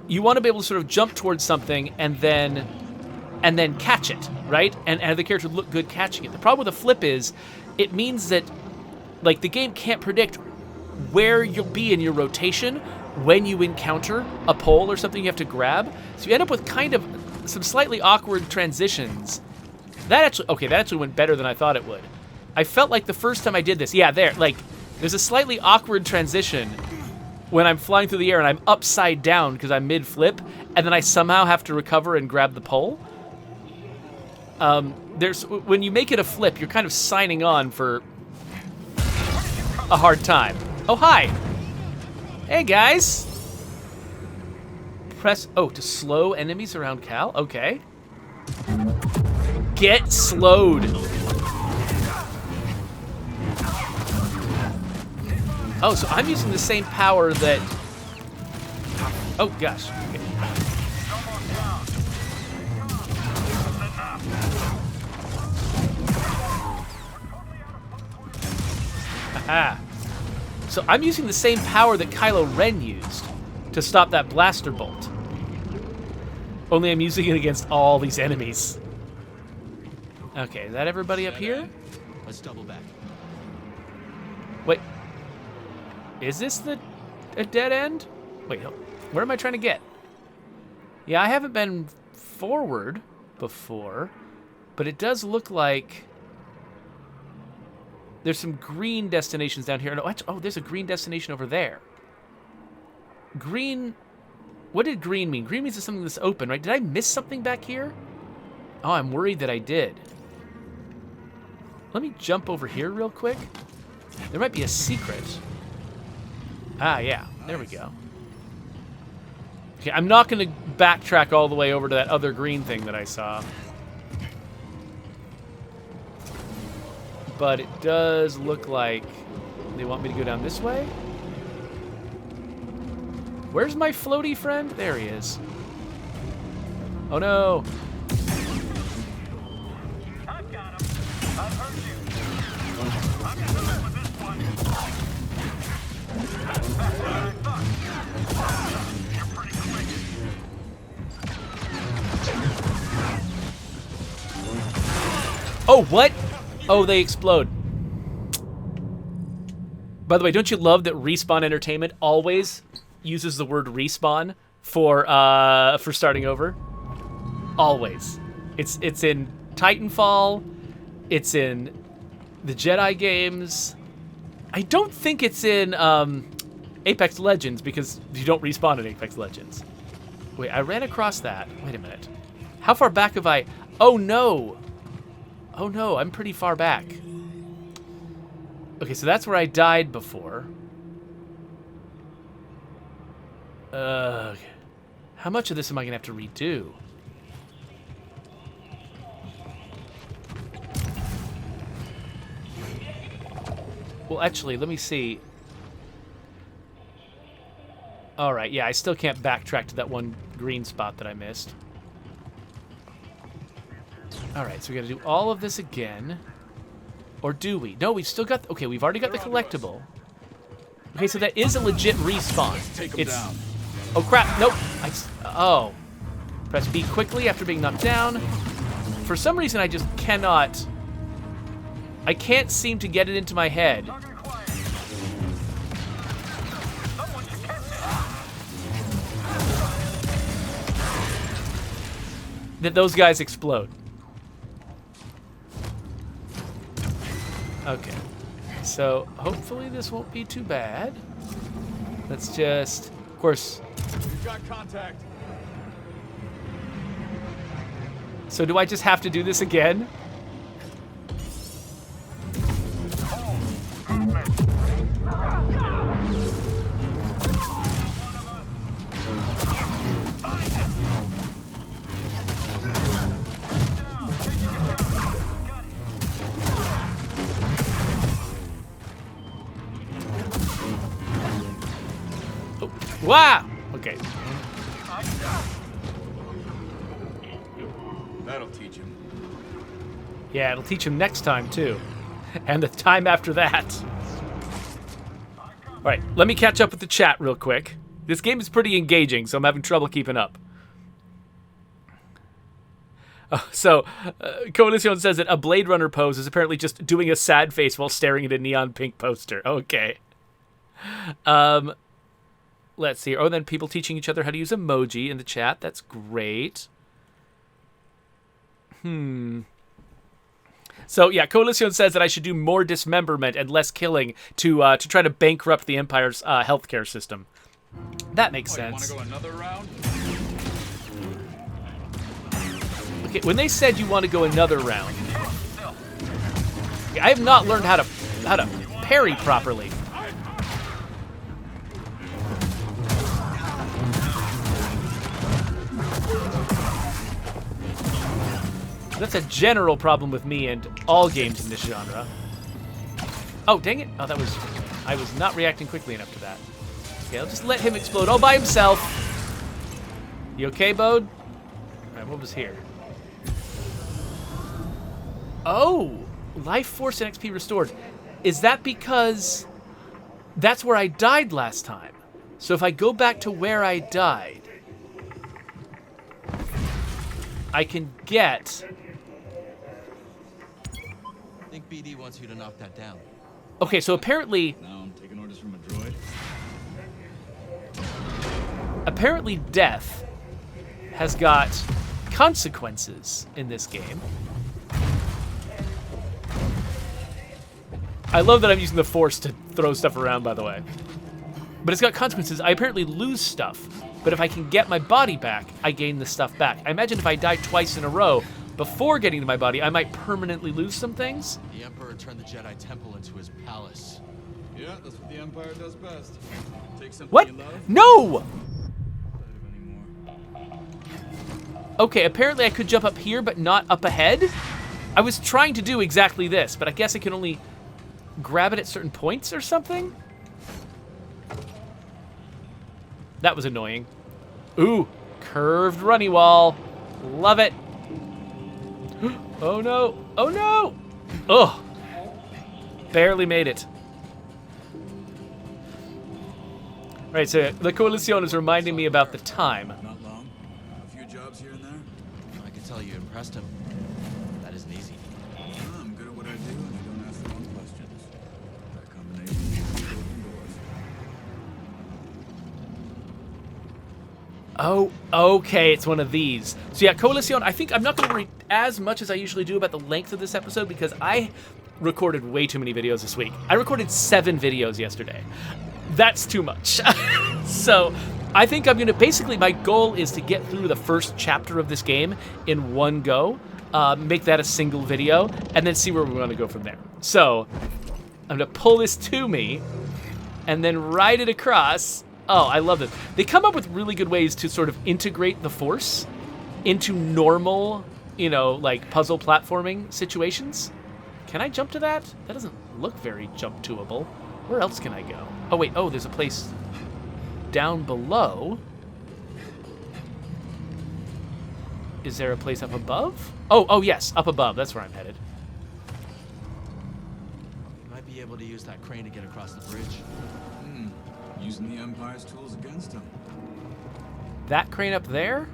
you want to be able to sort of jump towards something and then catch it, right? And have the character look good catching it. The problem with a flip is it means that, like, the game can't predict where you'll be in your rotation when you encounter a pole or something you have to grab. So you end up with kind of some slightly awkward transitions. That actually went better than I thought it would. I felt like the first time I did this, there's a slightly awkward transition when I'm flying through the air and I'm upside down because I'm mid-flip, and then I somehow have to recover and grab the pole. When you make it a flip, you're kind of signing on for a hard time. Oh, hi. Hey, guys. Press to slow enemies around Cal. Okay. Get slowed. Oh, so I'm using the same power that... Oh, gosh. Okay. Aha. So I'm using the same power that Kylo Ren used to stop that blaster bolt. Only I'm using it against all these enemies. Okay, is that everybody up here? Let's double back. Wait. Is this a dead end? Wait, where am I trying to get? Yeah, I haven't been forward before, but it does look like there's some green destinations down here. No, there's a green destination over there. Green... What did green mean? Green means it's something that's open, right? Did I miss something back here? Oh, I'm worried that I did. Let me jump over here real quick. There might be a secret. Ah, yeah. There we go. Okay, I'm not going to backtrack all the way over to that other green thing that I saw. But it does look like they want me to go down this way. Where's my floaty friend? There he is. Oh, no. I've got him. I've heard you. I'm gonna live with this one. That's what I thought. You're pretty quick. Oh, what? Oh, they explode. By the way, don't you love that Respawn Entertainment always uses the word respawn for starting over? Always. It's in Titanfall. It's in the Jedi games. I don't think it's in Apex Legends because you don't respawn in Apex Legends. Wait, I ran across that. Wait a minute. How far back have I... Oh, no. Oh, no, I'm pretty far back. Okay, so that's where I died before. How much of this am I going to have to redo? Well, actually, let me see. All right, yeah, I still can't backtrack to that one green spot that I missed. All right, so we got to do all of this again. Or do we? No, we've still got... Okay, we've already got the collectible. Okay, so that is a legit respawn. Take him down. Oh, crap. Nope. Oh. Press B quickly after being knocked down. For some reason, I just cannot... I can't seem to get it into my head. That those guys explode. Okay. So, hopefully this won't be too bad. Let's just... Of course... We've got contact. So do I just have to do this again? Wow! Okay. That'll teach him. Yeah, it'll teach him next time, too. And the time after that. Alright, let me catch up with the chat real quick. This game is pretty engaging, so I'm having trouble keeping up. Coalition says that a Blade Runner pose is apparently just doing a sad face while staring at a neon pink poster. Okay. Let's see. Oh, then people teaching each other how to use emoji in the chat. That's great. So, yeah, Coalition says that I should do more dismemberment and less killing to try to bankrupt the Empire's healthcare system. That makes sense. You want to go another round? Okay, when they said you want to go another round, I have not learned how to parry properly. That's a general problem with me and all games in this genre. Oh, dang it. Oh, I was not reacting quickly enough to that. Okay, I'll just let him explode all by himself. You okay, Bode? All right, what was here? Oh, life force and XP restored. Is that because that's where I died last time? So if I go back to where I died, I can get... I think BD wants you to knock that down. Okay, so apparently... Now I'm taking orders from a droid. Apparently death has got consequences in this game. I love that I'm using the Force to throw stuff around, by the way. But it's got consequences. I apparently lose stuff. But if I can get my body back, I gain the stuff back. I imagine if I died twice in a row, before getting to my body, I might permanently lose some things. The Emperor turned the Jedi Temple into his palace. Yeah, that's what the Empire does best. Take something What? you love. No! Anymore. Okay, apparently I could jump up here, but not up ahead. I was trying to do exactly this, but I guess I can only grab it at certain points or something? That was annoying. Ooh, curved runny wall. Love it. Oh no, oh no! Ugh. Barely made it. Right, so the Coalition is reminding me about the time. Not long. A few jobs here and there. I can tell you impressed him. That isn't easy. I'm good at what I do, and I don't ask the wrong questions. That combination opens doors. Oh, okay, it's one of these. So yeah, Coalition, I think I'm not going to read as much as I usually do about the length of this episode because I recorded way too many videos this week. I recorded 7 videos yesterday. That's too much. So I think I'm going to, basically my goal is to get through the first chapter of this game in one go, make that a single video, and then see where we want to go from there. So I'm going to pull this to me and then ride it across Oh, I love this. They come up with really good ways to sort of integrate the Force into normal, you know, like puzzle platforming situations. Can I jump to that? That doesn't look very jump toable. Where else can I go? Oh, wait. Oh, there's a place down below. Is there a place up above? Oh, yes. Up above. That's where I'm headed. You might be able to use that crane to get across the bridge. Using the Empire's tools against him. That crane up there?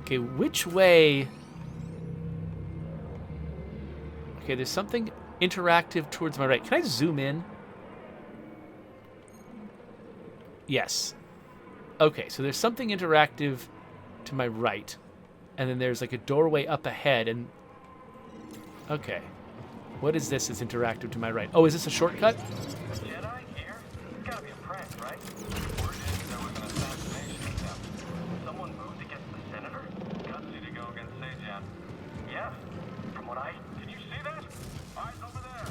Okay, which way? Okay, there's something interactive towards my right. Can I zoom in? Yes. Okay, so there's something interactive to my right. And then there's like a doorway up ahead and... Okay. What is this that's interactive to my right? Oh, is this a shortcut? Jedi here? It's gotta be a prank, right? Word is there was an assassination attempt. Someone moved against the senator? Gutsy to go against Yacht. Yeah? From what I... Can you see that? Eyes over there.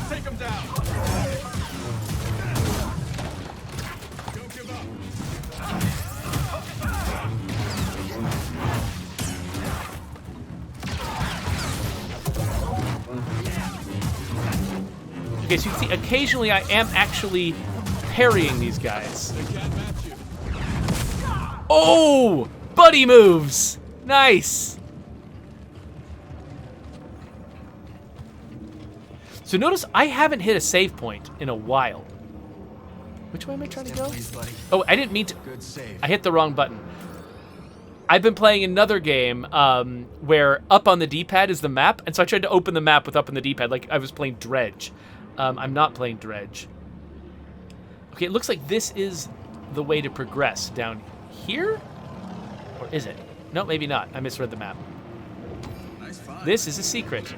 Take him down! Don't give up! Okay, so you see, occasionally I am actually parrying these guys. Oh! Buddy moves! Nice! So notice I haven't hit a save point in a while. Which way am I trying to go? Please, buddy. Oh, I didn't mean to. Good save. I hit the wrong button. I've been playing another game where up on the D-pad is the map, and so I tried to open the map with up on the D-pad, like I was playing Dredge. I'm not playing Dredge. Okay, it looks like this is the way to progress down here? Or is it? No, maybe not. I misread the map. Nice find. This is a secret.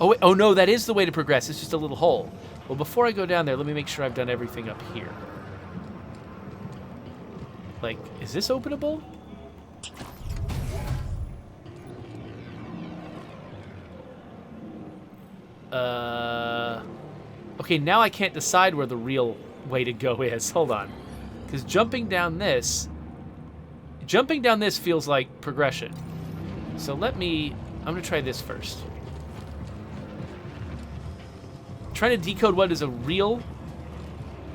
Oh, wait, oh no, that is the way to progress. It's just a little hole. Well, before I go down there, let me make sure I've done everything up here. Like, is this openable? Okay, now I can't decide where the real way to go is. Hold on. Because jumping down this feels like progression. So I'm going to try this first. Trying to decode what is the real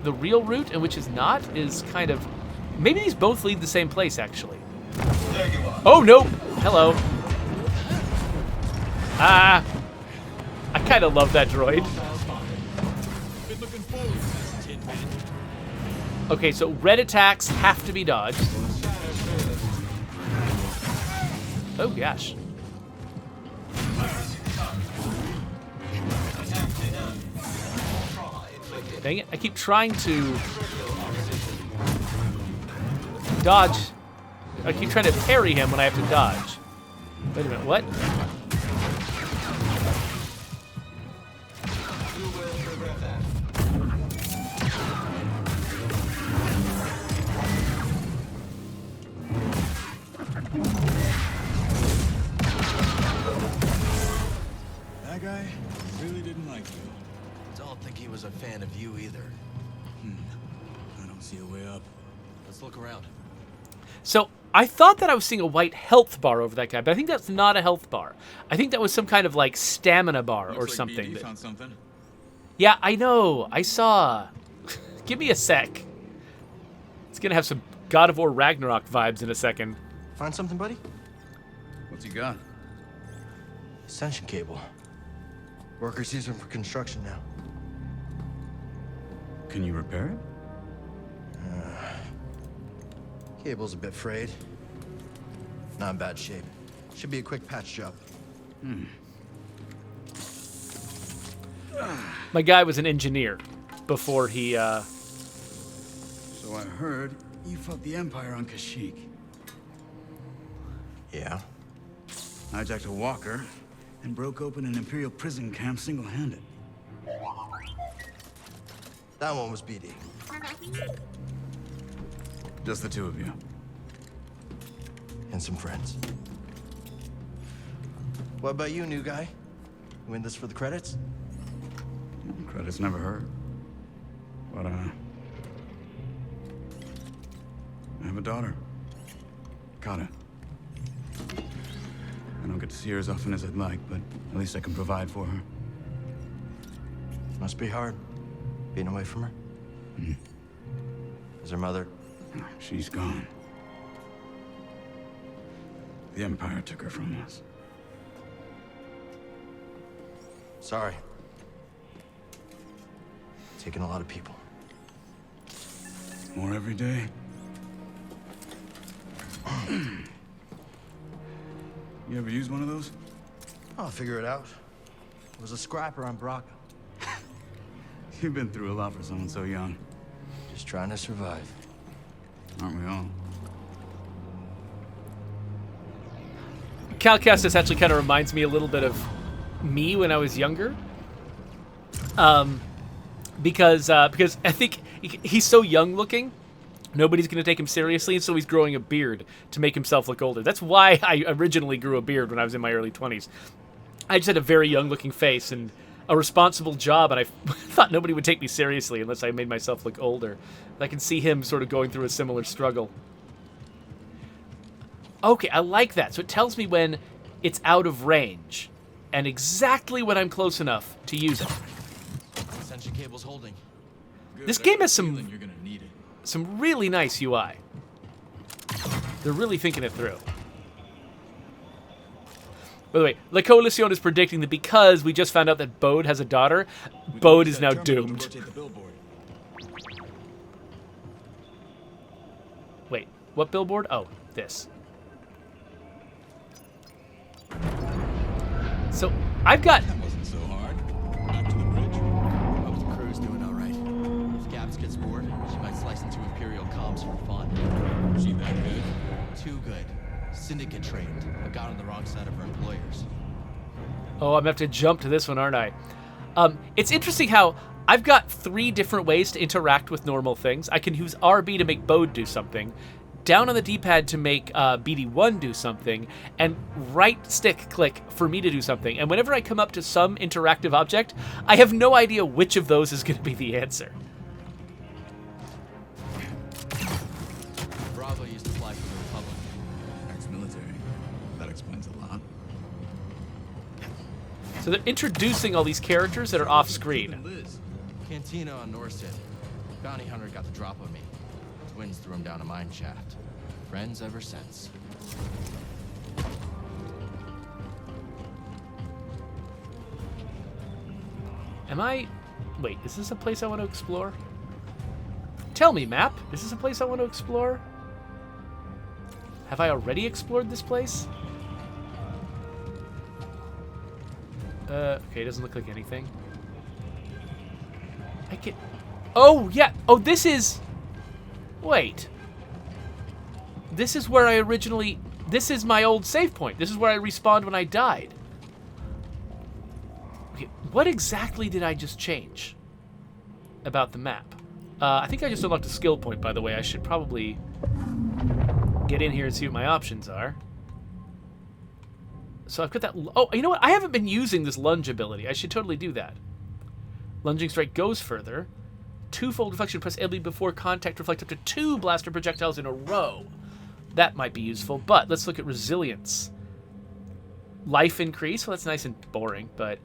route and which is not is kind of... Maybe these both lead the same place, actually. Oh, no! Hello. I kind of love that droid. Okay, so red attacks have to be dodged. Oh, gosh. Dang it, I keep trying to dodge. I keep trying to parry him when I have to dodge. Wait a minute, what? That guy really didn't like you. Don't think he was a fan of you either. I don't see a way up. Let's look around. So I thought that I was seeing a white health bar over that guy, but I think that's not a health bar. I think that was some kind of like stamina bar or Looks like something. BD found something. Yeah, I know. I saw. Give me a sec. It's gonna have some God of War Ragnarok vibes in a second. Find something, buddy? What's he got? Extension cable. Workers use them for construction now. Can you repair it? Cable's a bit frayed. Not in bad shape. Should be a quick patch job. My guy was an engineer before he. So I heard you fought the Empire on Kashyyyk. Yeah. Hijacked a walker and broke open an Imperial prison camp single-handed. That one was BD. Just the two of you. And some friends. What about you, new guy? You in this for the credits? Credits never hurt. But, have a daughter. Kata. I don't get to see her as often as I'd like, but at least I can provide for her. Must be hard, being away from her. Is her mother? She's gone. The Empire took her from us. Sorry. Taking a lot of people. More every day. You ever use one of those? I'll figure it out. It was a scrapper on Braca. You've been through a lot for someone so young. Just trying to survive. Aren't we all? Cal Kestis actually kind of reminds me a little bit of me when I was younger. Because I think he's so young looking, nobody's going to take him seriously, and so he's growing a beard to make himself look older. That's why I originally grew a beard when I was in my early 20s. I just had a very young looking face and a responsible job, and I thought nobody would take me seriously unless I made myself look older. I can see him sort of going through a similar struggle. Okay, I like that. So it tells me when it's out of range and exactly when I'm close enough to use it. Extension cable's holding. This game has You're gonna need it. some really nice UI. They're really thinking it through. By the way, La Coalition is predicting that because we just found out that Bode has a daughter, Bode is now doomed. Wait, what billboard? Oh, this. So, I've got... That wasn't so hard. Back to the bridge. Hope the crew's doing all right. If Gabs gets bored, she might slice into Imperial comms for fun. She that good? Too good. Syndicate trained, but got on the wrong side of her employers. Oh, I'm gonna have to jump to this one, aren't I? It's interesting how I've got 3 different ways to interact with normal things. I can use RB to make Bode do something, down on the D-pad to make BD1 do something, and right stick click for me to do something. And whenever I come up to some interactive object, I have no idea which of those is going to be the answer. Bravo used to fly for the Republic. Ex-military. That explains a lot. So they're introducing all these characters that are off-screen. Liz. Cantina on Norset. Bounty hunter got the drop on me. Twins threw him down a mine shaft. Friends ever since. Am I... Wait, is this a place I want to explore? Tell me, map. Is this a place I want to explore? Have I already explored this place? Okay, it doesn't look like anything. I can... Oh, yeah. Oh, this is... Wait. This is where I originally... This is my old save point. This is where I respawned when I died. Okay, what exactly did I just change about the map? I think I just unlocked a skill point, by the way. I should probably get in here and see what my options are. So I've got that... Oh, you know what? I haven't been using this lunge ability. I should totally do that. Lunging strike goes further. Twofold reflection, press LB before contact, reflect up to 2 blaster projectiles in a row. That might be useful, but let's look at resilience. Life increase, well, that's nice and boring, but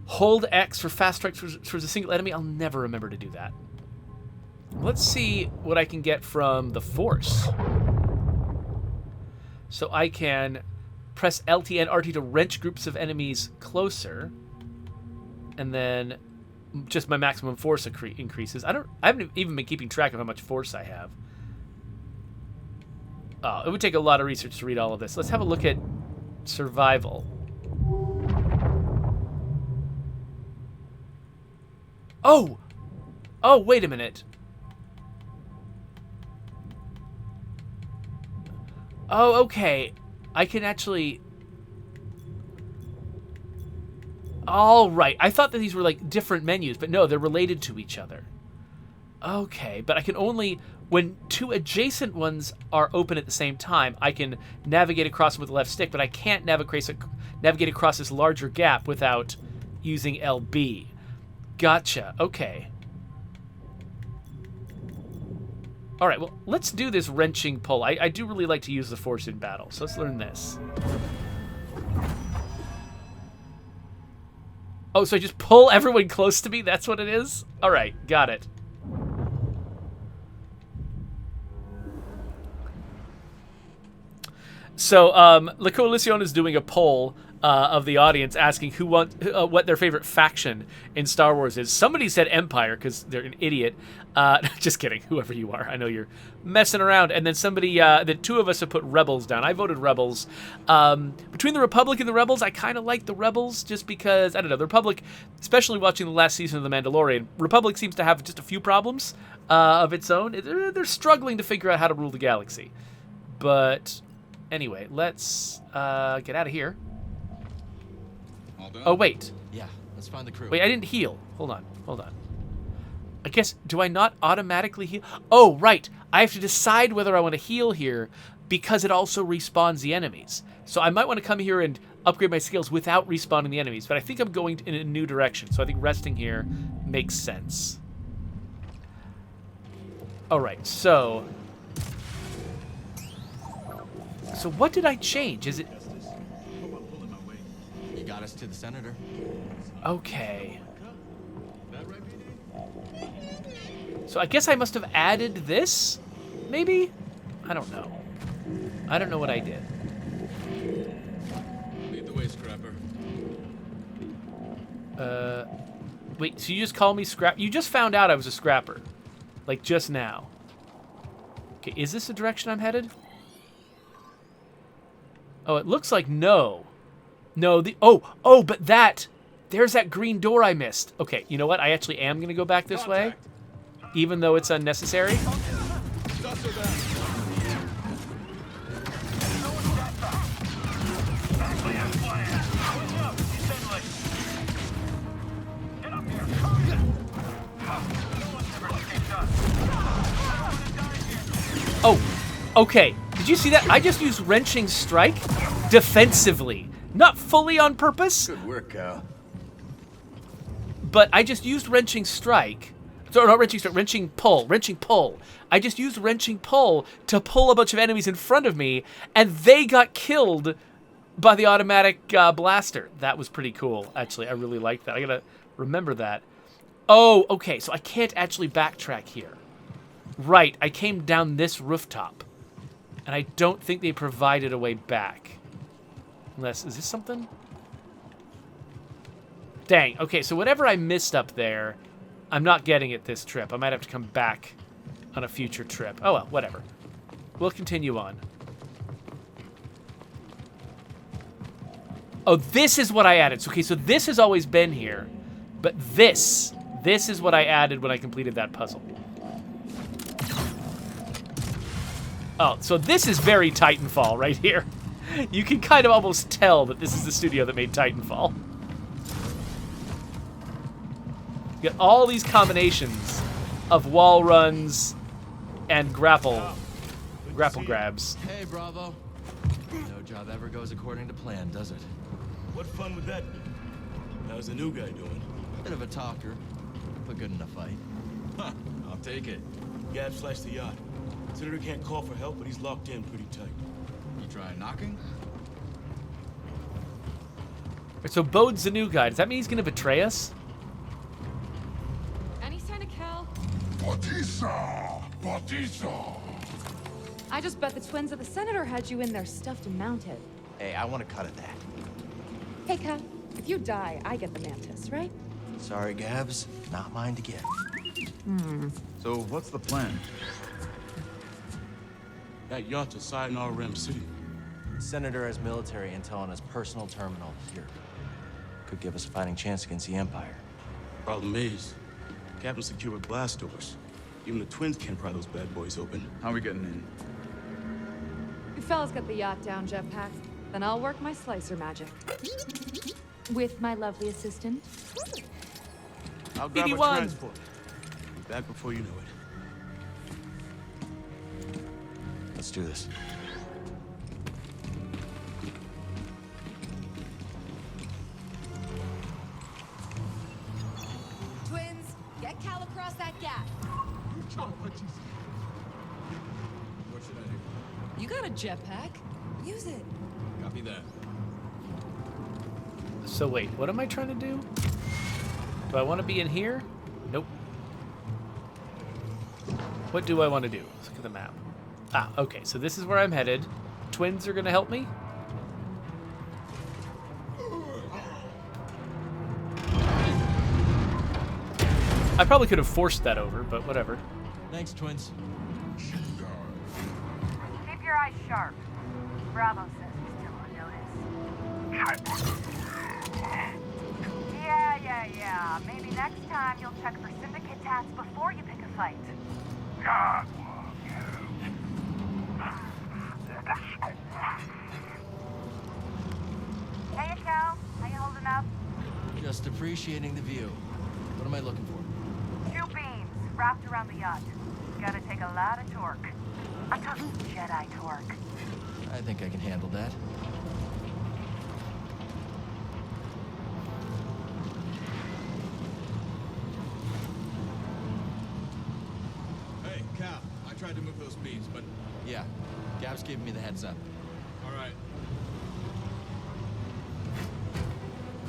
hold X for fast strikes for a single enemy. I'll never remember to do that. Let's see what I can get from the Force. So I can press LT and RT to wrench groups of enemies closer, and then just my maximum force increases. I haven't even been keeping track of how much force I have. Oh, it would take a lot of research to read all of this. Let's have a look at survival. Oh! Oh, wait a minute. Oh, okay. I can actually... All right. I thought that these were like different menus, but no, they're related to each other. Okay, but I can only... When 2 adjacent ones are open at the same time, I can navigate across them with the left stick, but I can't navigate across this larger gap without using LB. Gotcha. Okay. All right, well, let's do this wrenching pull. I do really like to use the Force in battle, so let's learn this. Oh, so I just pull everyone close to me? That's what it is? All right, got it. So, La Coalición is doing a poll of the audience asking what their favorite faction in Star Wars is. Somebody said Empire because they're an idiot. Just kidding, whoever you are. I know you're messing around. And then the two of us have put Rebels down. I voted Rebels. Between the Republic and the Rebels, I kind of like the Rebels just because, I don't know, the Republic, especially watching the last season of The Mandalorian, Republic seems to have just a few problems of its own. They're struggling to figure out how to rule the galaxy. But anyway, let's get out of here. Oh, wait. Yeah, let's find the crew. Wait, I didn't heal. Hold on. I guess, do I not automatically heal? Oh, right. I have to decide whether I want to heal here because it also respawns the enemies. So I might want to come here and upgrade my skills without respawning the enemies, but I think I'm going in a new direction, so I think resting here makes sense. All right, so what did I change? Is it... You got us to the senator. Okay. So I guess I must have added this, maybe? I don't know. I don't know what I did. Lead the way, Scrapper. Wait, so you just call me Scrap? You just found out I was a Scrapper. Like, just now. Okay, is this the direction I'm headed? Oh, it looks like no. No, but there's that green door I missed. Okay, you know what? I actually am going to go back this way, even though it's unnecessary. Oh, okay. Did you see that? I just used Wrenching Strike defensively. Not fully on purpose. Good work, Cal. But I just used Wrenching Strike. Sorry, not Wrenching Strike, Wrenching Pull. Wrenching Pull. I just used Wrenching Pull to pull a bunch of enemies in front of me, and they got killed by the automatic blaster. That was pretty cool, actually. I really liked that. I gotta remember that. Oh, okay, so I can't actually backtrack here. Right, I came down this rooftop, and I don't think they provided a way back. Unless, is this something? Dang, okay, so whatever I missed up there, I'm not getting it this trip. I might have to come back on a future trip. Oh well, whatever. We'll continue on. Oh, this is what I added. So, okay, so this has always been here, but this is what I added when I completed that puzzle. Oh, so this is very Titanfall right here. You can kind of almost tell that this is the studio that made Titanfall. You got all these combinations of wall runs and grapple grabs. Hey, Bravo. No job ever goes according to plan, does it? What fun would that be? How's the new guy doing? Bit of a talker, but good in a fight. Huh, I'll take it. Gab slashed the yacht. Senator can't call for help, but he's locked in pretty tight. You trying knocking? So Bode's the new guy. Does that mean he's going to betray us? Any sign of Cal? Batista! I just bet the twins of the Senator had you in there stuffed and mounted. Hey, I want to cut at that. Hey, Cal, if you die, I get the mantis, right? Sorry, Gabs. Not mine to get. So, what's the plan? That yacht's a site in our Rim City. Senator has military intel on his personal terminal here. Could give us a fighting chance against the Empire. Problem is, Captain secured blast doors. Even the twins can't pry those bad boys open. How are we getting in? You fellas get the yacht down, Jetpack. Then I'll work my slicer magic. With my lovely assistant. I'll grab a 81. transport. Be back before you know it. Let's do this. Twins, get Cal across that gap. got a jetpack. Use it. Copy that. So wait, what am I trying to do? Do I want to be in here? Nope. What do I want to do? Let's look at the map. Ah, okay, so this is where I'm headed. Twins are going to help me? I probably could have forced that over, but whatever. Thanks, twins. Keep your eyes sharp. Bravo says he's still on notice. Yeah. Maybe next time you'll check for syndicate tats before you pick a fight. Hey, Cal. How you holding up? Just appreciating the view. What am I looking for? 2 beams wrapped around the yacht. Gotta take a lot of torque. I'm talking Jedi torque. I think I can handle that. Hey, Cal, I tried to move those beams, but... Yeah, Gab's giving me the heads up. All right.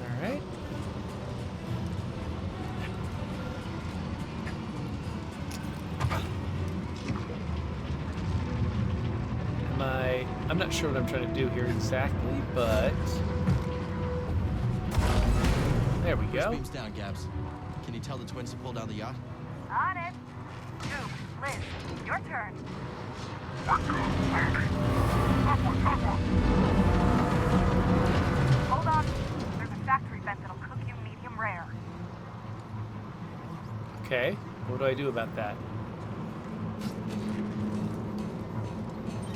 All right. I'm not sure what I'm trying to do here exactly, but there we Push go. beams down, Gabs. Can you tell the twins to pull down the yacht? On it. Duke, Liz, your turn. Hold on. There's a factory vent that'll cook you medium rare. Okay, what do I do about that?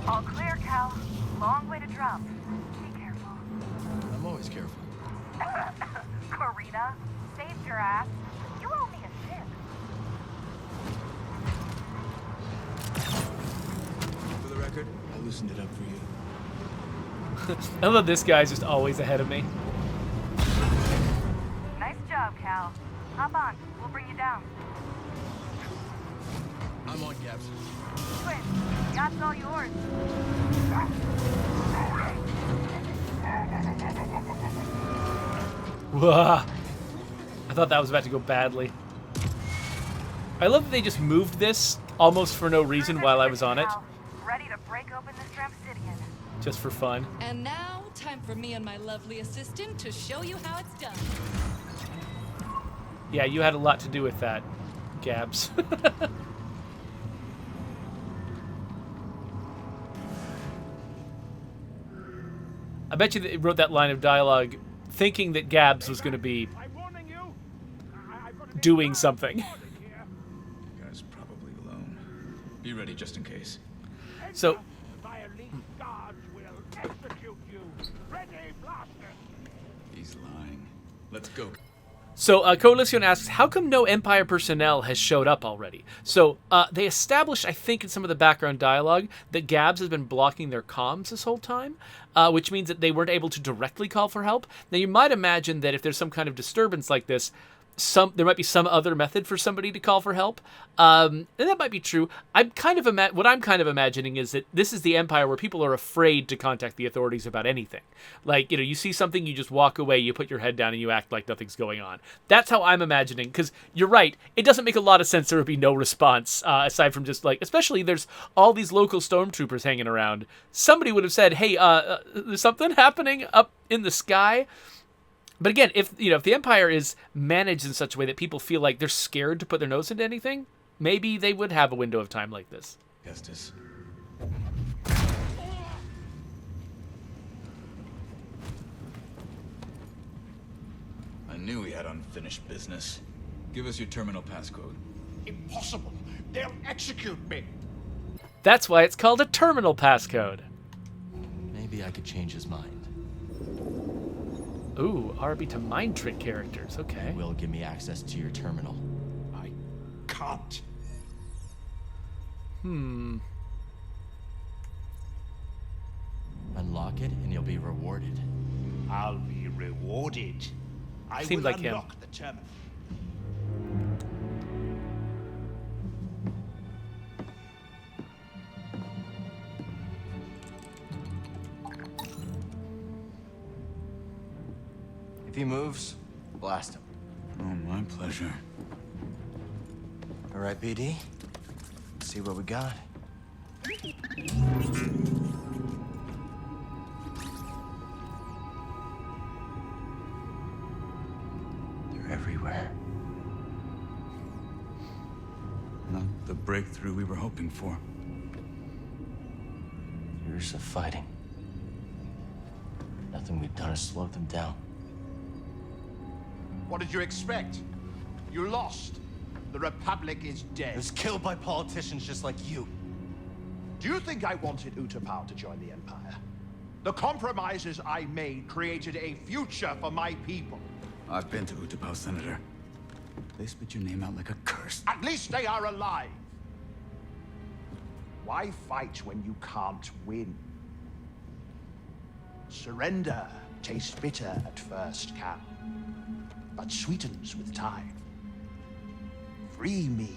All clear, Cal. Long way to drop. Be careful. I'm always careful. Corita, saved your ass. You owe me a ship. For the record, I loosened it up for you. I love this guy's just always ahead of me. Nice job, Cal. Hop on. We'll bring you down. I'm on, Gabs. Twins, yacht's all yours. Whoa. I thought that was about to go badly. I love that they just moved this almost for no reason while I was on it. Ready to break open this Dramstidian. Just for fun. And now, time for me and my lovely assistant to show you how it's done. Yeah, you had a lot to do with that, Gabs. I bet you they wrote that line of dialogue thinking that Gabs was going to be doing something. You guys probably alone. Be ready just in case. So, He's lying. Let's go. So, Coalition asks, how come no Empire personnel has showed up already? So, they established, I think, in some of the background dialogue that Gabs has been blocking their comms this whole time, which means that they weren't able to directly call for help. Now, you might imagine that if there's some kind of disturbance like this, there might be some other method for somebody to call for help, and that might be true. What I'm kind of imagining is that this is the Empire where people are afraid to contact the authorities about anything. Like, you see something, you just walk away, you put your head down, and you act like nothing's going on. That's how I'm imagining, because you're right, it doesn't make a lot of sense there would be no response, aside from just, especially there's all these local stormtroopers hanging around. Somebody would have said, hey, there's something happening up in the sky. But again, if the Empire is managed in such a way that people feel like they're scared to put their nose into anything, maybe they would have a window of time like this. Justice. I knew he had unfinished business. Give us your terminal passcode. Impossible. They'll execute me. That's why it's called a terminal passcode. Maybe I could change his mind. Ooh, RB to mind trick characters. Okay. He will give me access to your terminal. I can't. Unlock it and you'll be rewarded. I'll be rewarded. I Seemed will like him. unlock the terminal. If he moves, blast him. Oh, my pleasure. All right, BD. See what we got. They're everywhere. Not the breakthrough we were hoping for. Years of fighting. Nothing we've done has slowed them down. What did you expect? You lost. The Republic is dead. It was killed by politicians just like you. Do you think I wanted Utapau to join the Empire? The compromises I made created a future for my people. I've been to Utapau, Senator. They spit your name out like a curse. At least they are alive. Why fight when you can't win? Surrender tastes bitter at first, Cal, but sweetens with time. Free me,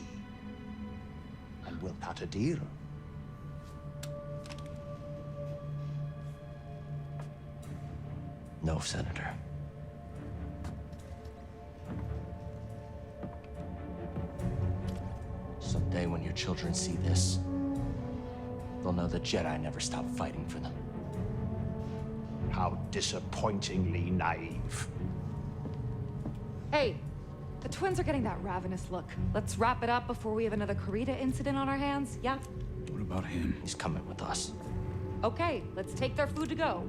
and we'll cut a deal. No, Senator. Someday when your children see this, they'll know the Jedi never stopped fighting for them. How disappointingly naive. Hey, the twins are getting that ravenous look. Let's wrap it up before we have another Karita incident on our hands, yeah? What about him? He's coming with us. Okay, let's take their food to go.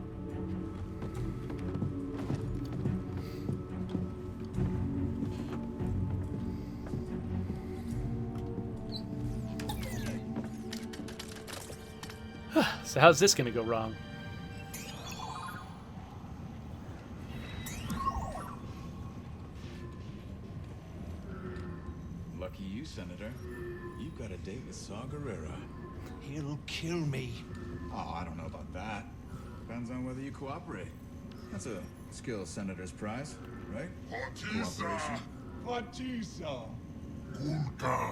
So how's this gonna go wrong? Lucky you, Senator. You've got a date with Saw Gerrera. He'll kill me. Oh, I don't know about that. Depends on whether you cooperate. That's a skill senator's prize, right? Cooperation. Batisa. Gunta.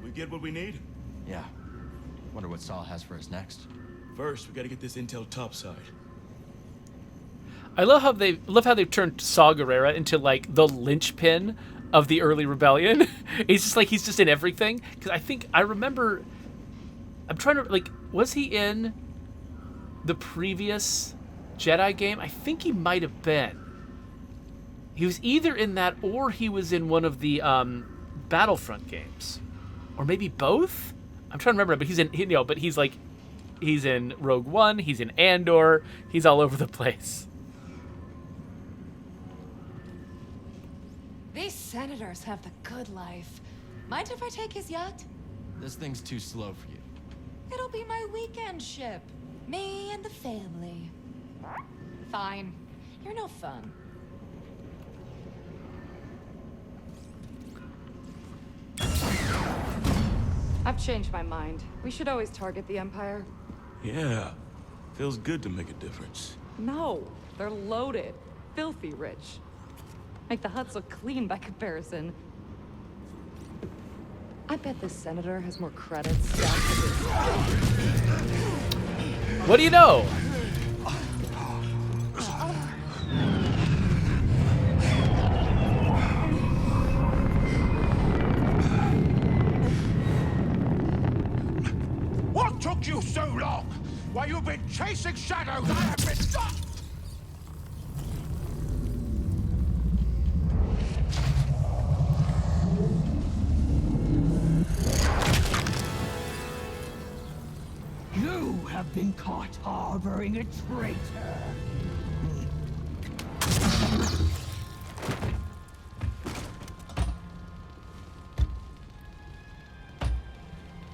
We get what we need? Yeah. Wonder what Saul has for us next. First, we gotta get this intel topside. I love how they've turned Saw Gerrera into like the linchpin of the early rebellion. He's just in everything. Because I remember, I'm trying to like, was he in the previous Jedi game? I think he might have been. He was either in that or he was in one of the Battlefront games, or maybe both. I'm trying to remember, but he's in Rogue One. He's in Andor. He's all over the place. These senators have the good life. Mind if I take his yacht? This thing's too slow for you. It'll be my weekend ship. Me and the family. Fine. You're no fun. I've changed my mind. We should always target the Empire. Yeah. Feels good to make a difference. No, they're loaded. Filthy rich. Make the huts look clean by comparison. I bet this senator has more credits. What do you know? What took you so long? While you've been chasing shadows, I have been stopped! You have been caught harboring a traitor.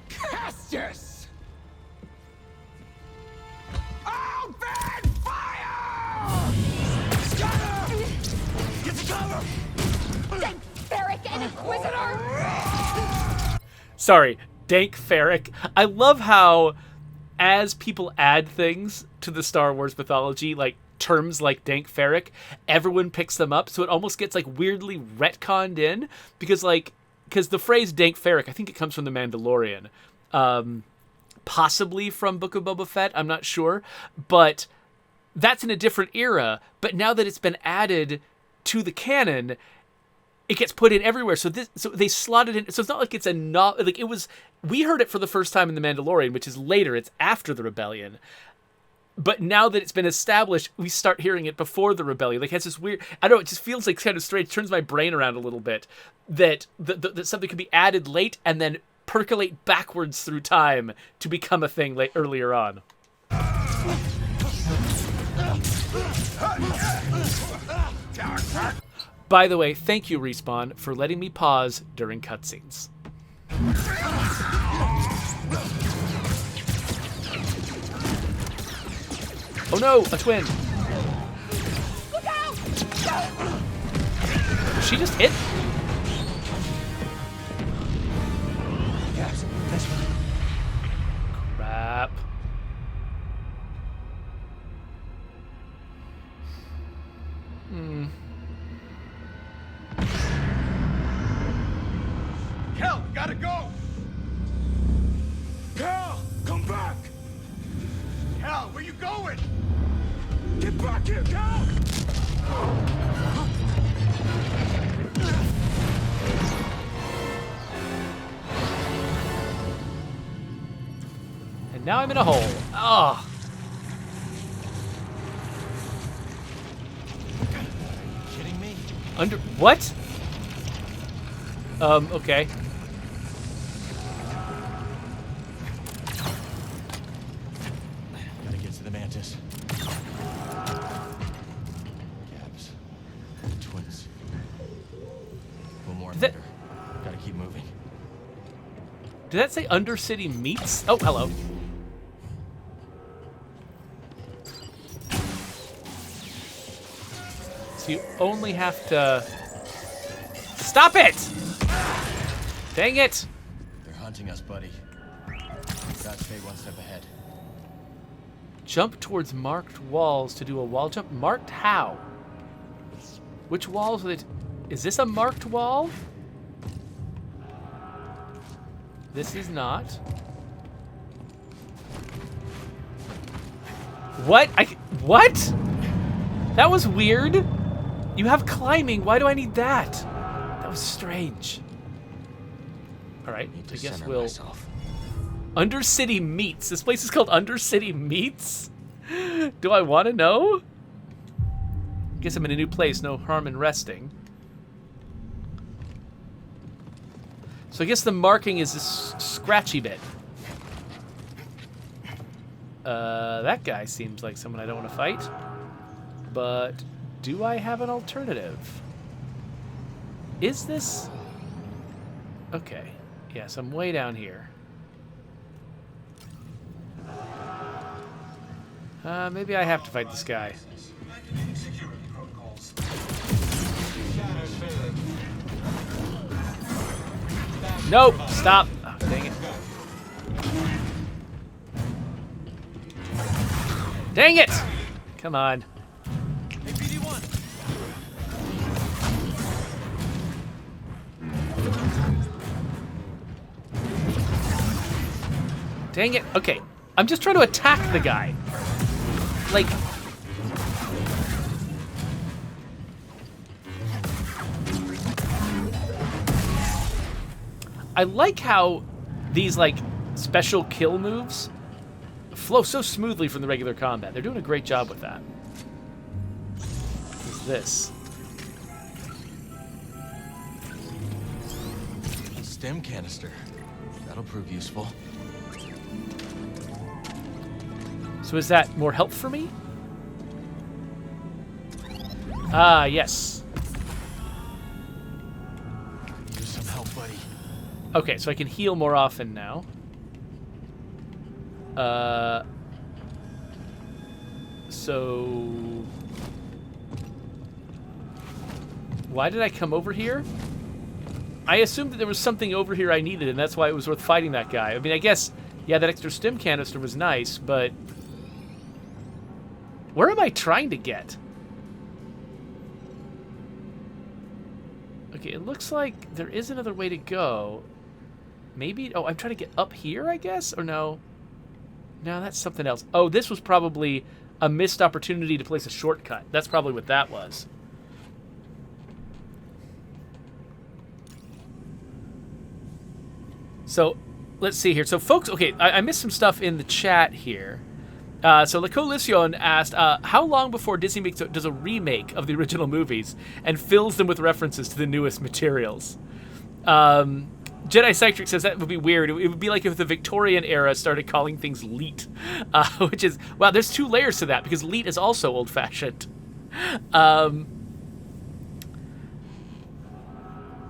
Castus! Open fire! Scatter! Get to cover! Dank Ferric and Inquisitor! Sorry, Dank Ferric. I love how, as people add things to the Star Wars mythology, like terms like Dank Ferric, everyone picks them up, so it almost gets like weirdly retconned in, because the phrase Dank Ferric, I think it comes from The Mandalorian. possibly from Book of Boba Fett. I'm not sure, but that's in a different era. But now that it's been added to the canon, it gets put in everywhere. So they slotted in. So it's not like it's like it was. We heard it for the first time in The Mandalorian, which is later. It's after the rebellion. But now that it's been established, we start hearing it before the rebellion. Like, it's this weird, I don't know, it just feels like kind of strange. It turns my brain around a little bit that something could be added late and then percolate backwards through time to become a thing earlier on. By the way, thank you, Respawn, for letting me pause during cutscenes. Oh no, a twin. Look out! Did she just hit? Yes, that's right. Crap. Cal, gotta go! Cal, come back! Cal, where you going? Get back here, Cal! And now I'm in a hole. Oh. Kidding me? What? Okay. Gotta get to the Mantis. Cabs. Twins. One more Did that- later. Gotta keep moving. Did that say Undercity Meats? Oh, hello. So you only have to... Stop it! Dang it! They're hunting us, buddy. Gotta stay one step ahead. Jump towards marked walls to do a wall jump. Marked how? Which walls are they? Is this a marked wall? This is not. What? What? That was weird. You have climbing. Why do I need that? That was strange. All right, I guess we'll... Undercity Meats. This place is called Undercity Meats? Do I want to know? I guess I'm in a new place. No harm in resting. So I guess the marking is this scratchy bit. That guy seems like someone I don't want to fight. But do I have an alternative? Is this... Okay. Yes, I'm way down here. Maybe I have to fight this guy. Nope! Stop! Oh, dang it. Dang it! Come on. Dang it. Okay. I'm just trying to attack the guy. Like... I like how these, like, special kill moves flow so smoothly from the regular combat. They're doing a great job with that. What's this? Stem canister. That'll prove useful. So is that more help for me? Ah, yes. Here's some help, buddy. Okay, so I can heal more often now. So... Why did I come over here? I assumed that there was something over here I needed, and that's why it was worth fighting that guy. I mean, I guess, yeah, that extra stim canister was nice, but... Where am I trying to get? Okay, it looks like there is another way to go. Maybe... Oh, I'm trying to get up here, I guess? Or no? No, that's something else. Oh, this was probably a missed opportunity to place a shortcut. That's probably what that was. So, let's see here. So, folks, okay, I missed some stuff in the chat here. So, La Coalition asked, how long before Disney does a remake of the original movies and fills them with references to the newest materials? Jedi Psytrick says that would be weird. It would be like if the Victorian era started calling things leet, which is, wow, there's 2 layers to that, because leet is also old-fashioned.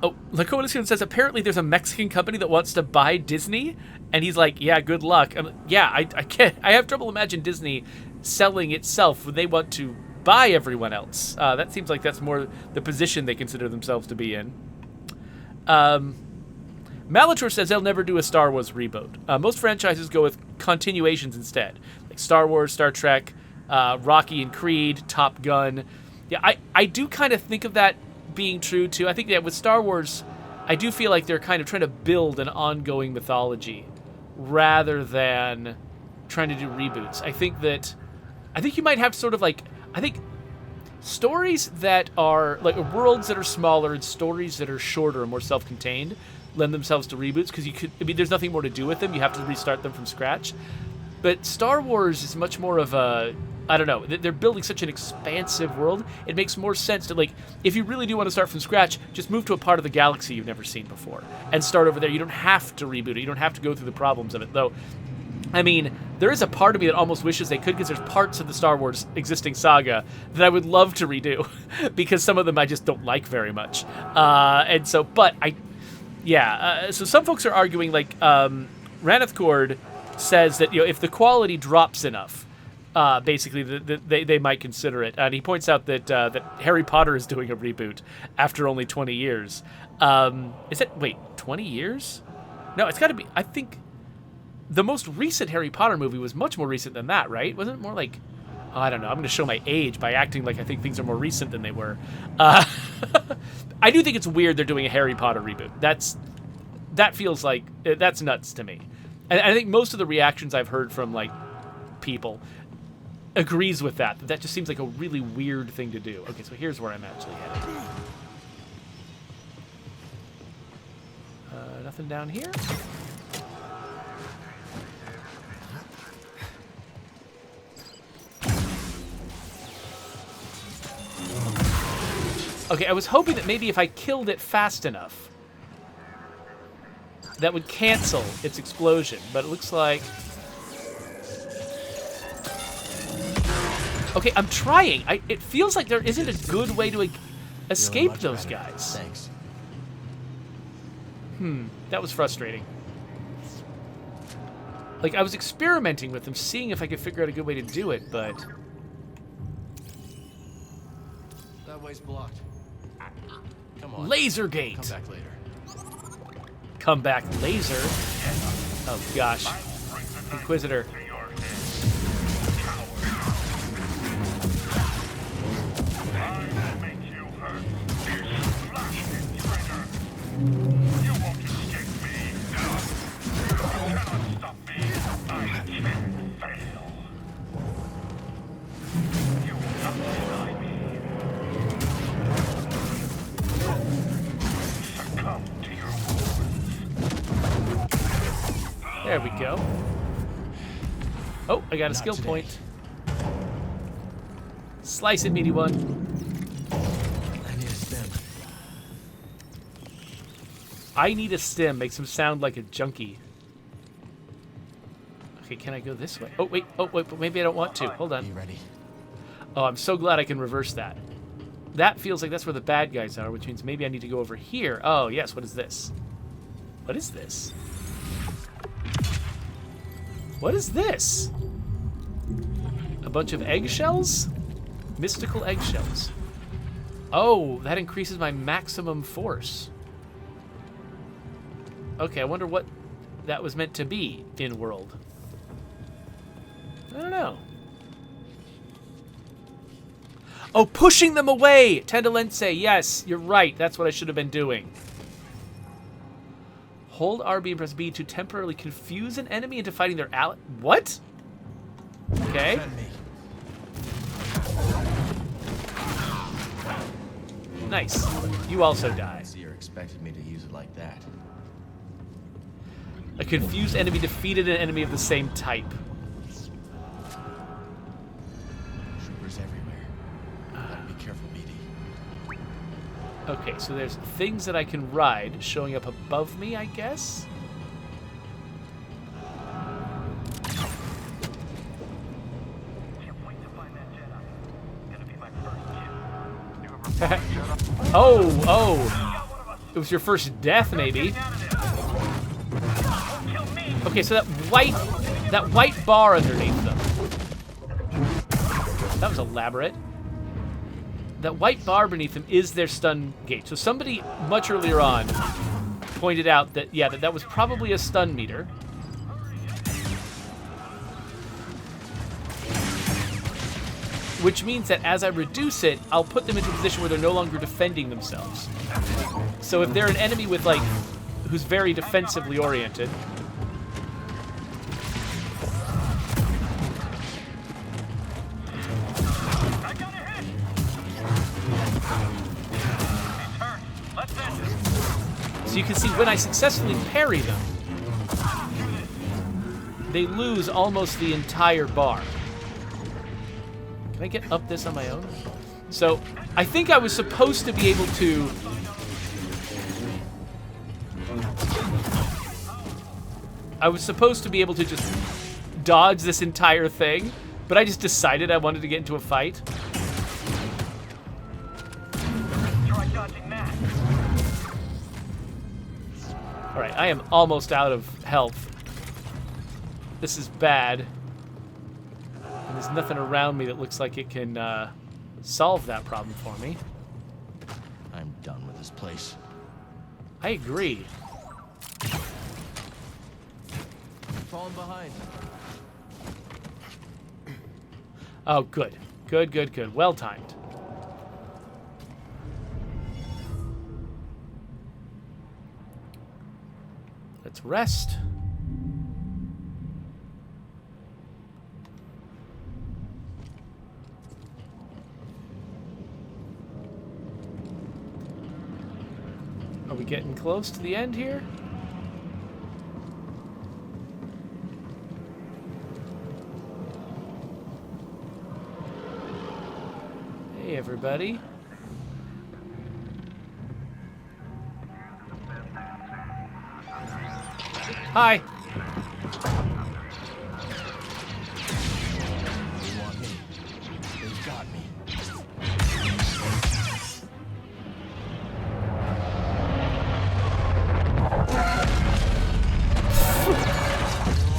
Oh, La Coalition says apparently there's a Mexican company that wants to buy Disney, and he's like, yeah, good luck. Yeah, I can't. I have trouble imagining Disney selling itself when they want to buy everyone else. That seems like that's more the position they consider themselves to be in. Malator says they'll never do a Star Wars reboot. Most franchises go with continuations instead, like Star Wars, Star Trek, Rocky and Creed, Top Gun. Yeah, I do kind of think of that being true too. I think that with Star Wars, I do feel like they're kind of trying to build an ongoing mythology rather than trying to do reboots. I think you might have sort of like, I think stories that are like worlds that are smaller and stories that are shorter and more self-contained lend themselves to reboots, because there's nothing more to do with them. You have to restart them from scratch. But Star Wars is much more of a, I don't know, they're building such an expansive world. It makes more sense to, like, if you really do want to start from scratch, just move to a part of the galaxy you've never seen before and start over there. You don't have to reboot it. You don't have to go through the problems of it, though. I mean, there is a part of me that almost wishes they could, because there's parts of the Star Wars existing saga that I would love to redo, because some of them I just don't like very much. So some folks are arguing, like, Raneth Cord says that, if the quality drops enough, basically, they might consider it. And he points out that Harry Potter is doing a reboot after only 20 years. Wait, 20 years? No, it's got to be, I think, the most recent Harry Potter movie was much more recent than that, right? Wasn't it more like, I don't know, I'm going to show my age by acting like I think things are more recent than they were. I do think it's weird they're doing a Harry Potter reboot. That feels like, that's nuts to me. And I think most of the reactions I've heard from, like, people agrees with that. That just seems like a really weird thing to do. Okay, so here's where I'm actually headed. Nothing down here. Okay, I was hoping that maybe if I killed it fast enough, that would cancel its explosion, but it looks like... Okay, I'm trying. It feels like there isn't a good way to escape those guys. Thanks. That was frustrating. Like, I was experimenting with them, seeing if I could figure out a good way to do it, but... That way's blocked. Come on. Laser gate! Come back later. Come back laser? Oh, gosh. Inquisitor. There we go. Oh, I got a skill point. Slice it, meaty one. I need a stim. I need a stim. Makes him sound like a junkie. Okay, can I go this way? Oh, wait, but maybe I don't want to. Hold on. Be ready. Oh, I'm so glad I can reverse that. That feels like that's where the bad guys are, which means maybe I need to go over here. Oh, yes, what is this? What is this? What is this? A bunch of eggshells? Mystical eggshells. Oh, that increases my maximum force. Okay, I wonder what that was meant to be in world. I don't know. Oh, pushing them away! Tendalense, yes, you're right. That's what I should have been doing. Hold RB and press B to temporarily confuse an enemy into fighting their ally. What? Okay. Nice. You also die. Seer expected me to use it like that. A confused enemy defeated an enemy of the same type. Troopers everywhere. Gotta be careful, BD. Okay, so there's things that I can ride showing up above me, I guess? Oh! It was your first death, maybe. Okay, so that white bar underneath them. That was elaborate. That white bar beneath them is their stun gate. So somebody much earlier on pointed out that, yeah, that was probably a stun meter. Which means that as I reduce it, I'll put them into a position where they're no longer defending themselves. So if they're an enemy with, like, who's very defensively oriented, so you can see when I successfully parry them, they lose almost the entire bar. Can I get up this on my own? So, I think I was supposed to be able to... just dodge this entire thing, but I just decided I wanted to get into a fight. Alright, I am almost out of health. This is bad. And there's nothing around me that looks like it can solve that problem for me. I'm done with this place. I agree. Falling behind. Oh, good. Good, good, good. Well timed. Let's rest. Are we getting close to the end here? Hey, everybody. Hi. They want me. They've got me.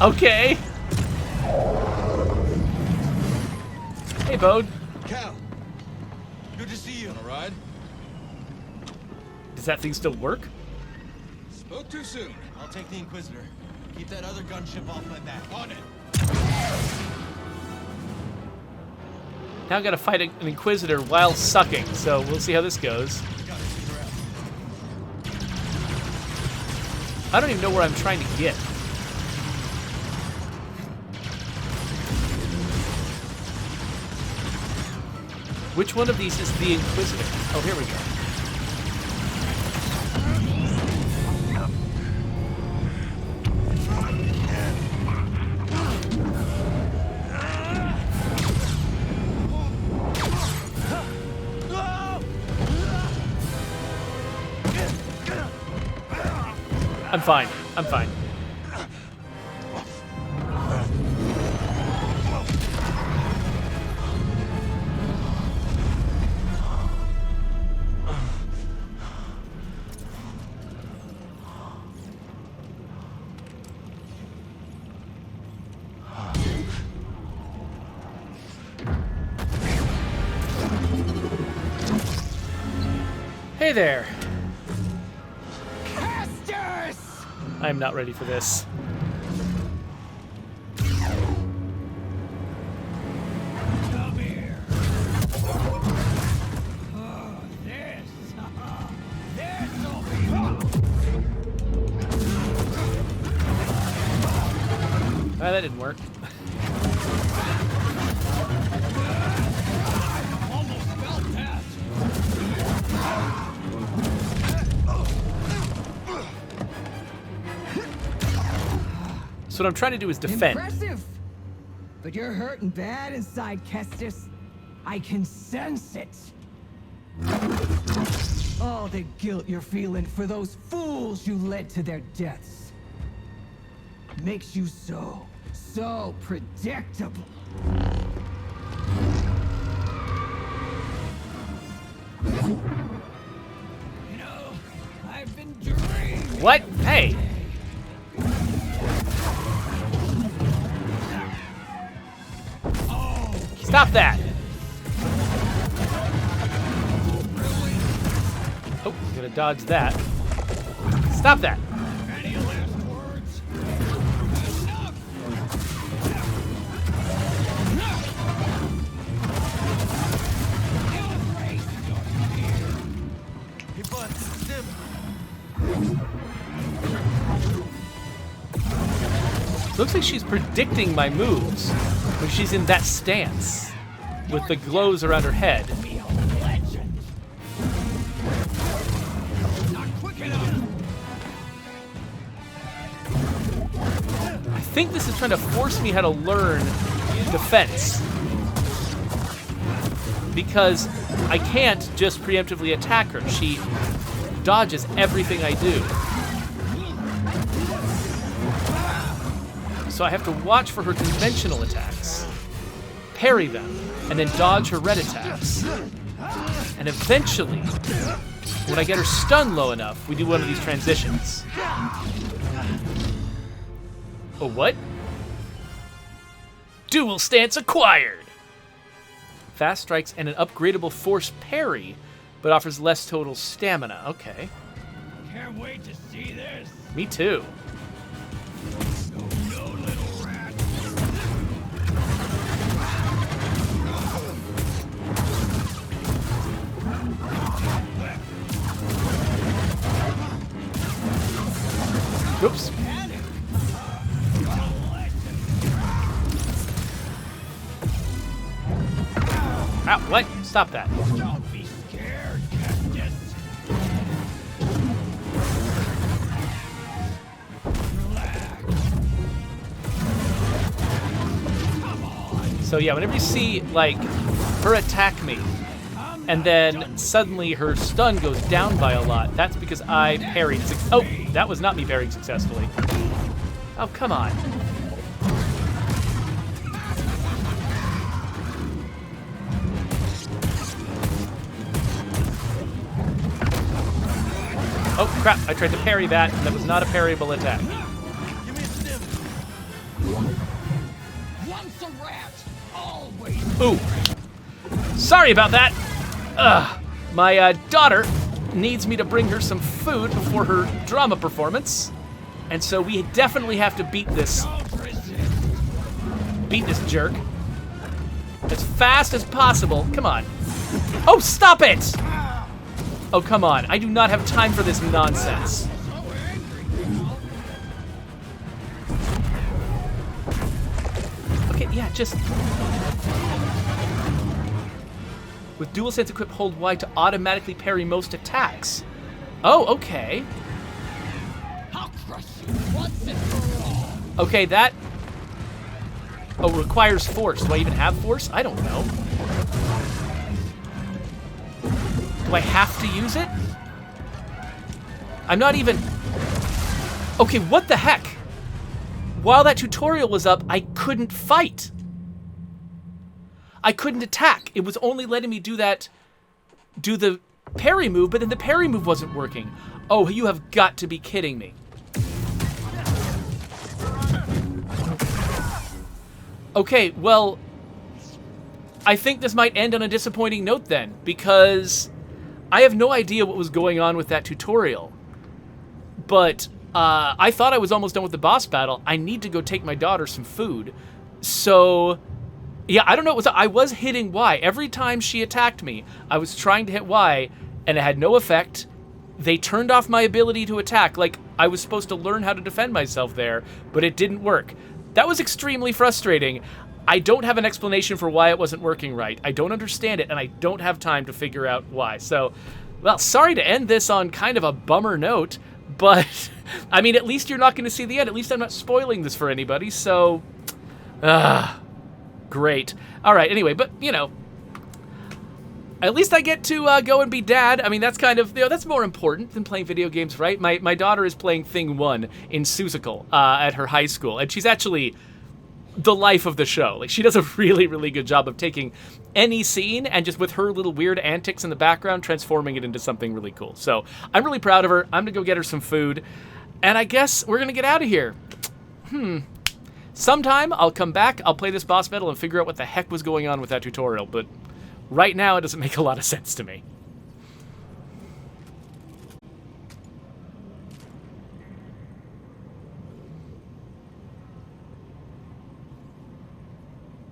Okay. Hey, Bode. Cal, good to see you. All right. Does that thing still work? Spoke too soon. I'll take the Inquisitor. Keep that other gunship off my back. On it. Now I gotta fight an Inquisitor while sucking, so we'll see how this goes. I don't even know where I'm trying to get. Which one of these is the Inquisitor? Oh, here we go. I'm fine. I'm fine. Hey there. I'm not ready for this. Come here. This'll be that didn't work. So what I'm trying to do is defend. Impressive! But you're hurting bad inside, Kestis. I can sense it. All the guilt you're feeling for those fools you led to their deaths makes you so predictable. You know, I've been dreaming. What? Hey! Stop that! Oh, gonna dodge that. Stop that! Any last words? Looks like she's predicting my moves when she's in that stance with the glows around her head. I think this is trying to force me how to learn defense. Because I can't just preemptively attack her. She dodges everything I do. So I have to watch for her conventional attacks, parry them, and then dodge her red attacks. And eventually, when I get her stunned low enough, we do one of these transitions. Oh, what? Dual stance acquired! Fast strikes and an upgradable force parry, but offers less total stamina. Okay. Can't wait to see this. Me too. No little rat. Oops. Ow, what? Stop that. Don't be scared, Kestis. So yeah, whenever you see, like, her attack me, and then suddenly her stun goes down by a lot, that's because I parried. Oh, that was not me parrying successfully. Oh, come on. Oh, crap. I tried to parry that, and that was not a parryable attack. Once a rat, always. Ooh. Sorry about that. My daughter needs me to bring her some food before her drama performance. And so we definitely have to beat this jerk as fast as possible. Come on. Oh, stop it! Oh, come on. I do not have time for this nonsense. Okay, yeah, just... With dual sense equipped, hold Y to automatically parry most attacks. Oh, okay. I'll crush you once and for all. Okay, that... Oh, requires force. Do I even have force? I don't know. Do I have to use it? I'm not even... Okay, what the heck? While that tutorial was up, I couldn't fight. I couldn't attack. It was only letting me do the parry move, but then the parry move wasn't working. Oh, you have got to be kidding me. Okay, well, I think this might end on a disappointing note then, because I have no idea what was going on with that tutorial. But I thought I was almost done with the boss battle. I need to go take my daughter some food. So... yeah, I don't know. I was hitting Y. Every time she attacked me, I was trying to hit Y, and it had no effect. They turned off my ability to attack. Like, I was supposed to learn how to defend myself there, but it didn't work. That was extremely frustrating. I don't have an explanation for why it wasn't working right. I don't understand it, and I don't have time to figure out why. So, well, sorry to end this on kind of a bummer note, But, I mean, at least you're not going to see the end. At least I'm not spoiling this for anybody, so... great. All right, anyway, but, you know, at least I get to go and be dad. I mean, that's kind of, you know, that's more important than playing video games, right? My daughter is playing Thing 1 in Seussical at her high school, and she's actually the life of the show. Like, she does a really, really good job of taking any scene and just with her little weird antics in the background, transforming it into something really cool. So I'm really proud of her. I'm gonna go get her some food, and I guess we're gonna get out of here. Sometime I'll come back, I'll play this boss battle and figure out what the heck was going on with that tutorial, but right now it doesn't make a lot of sense to me.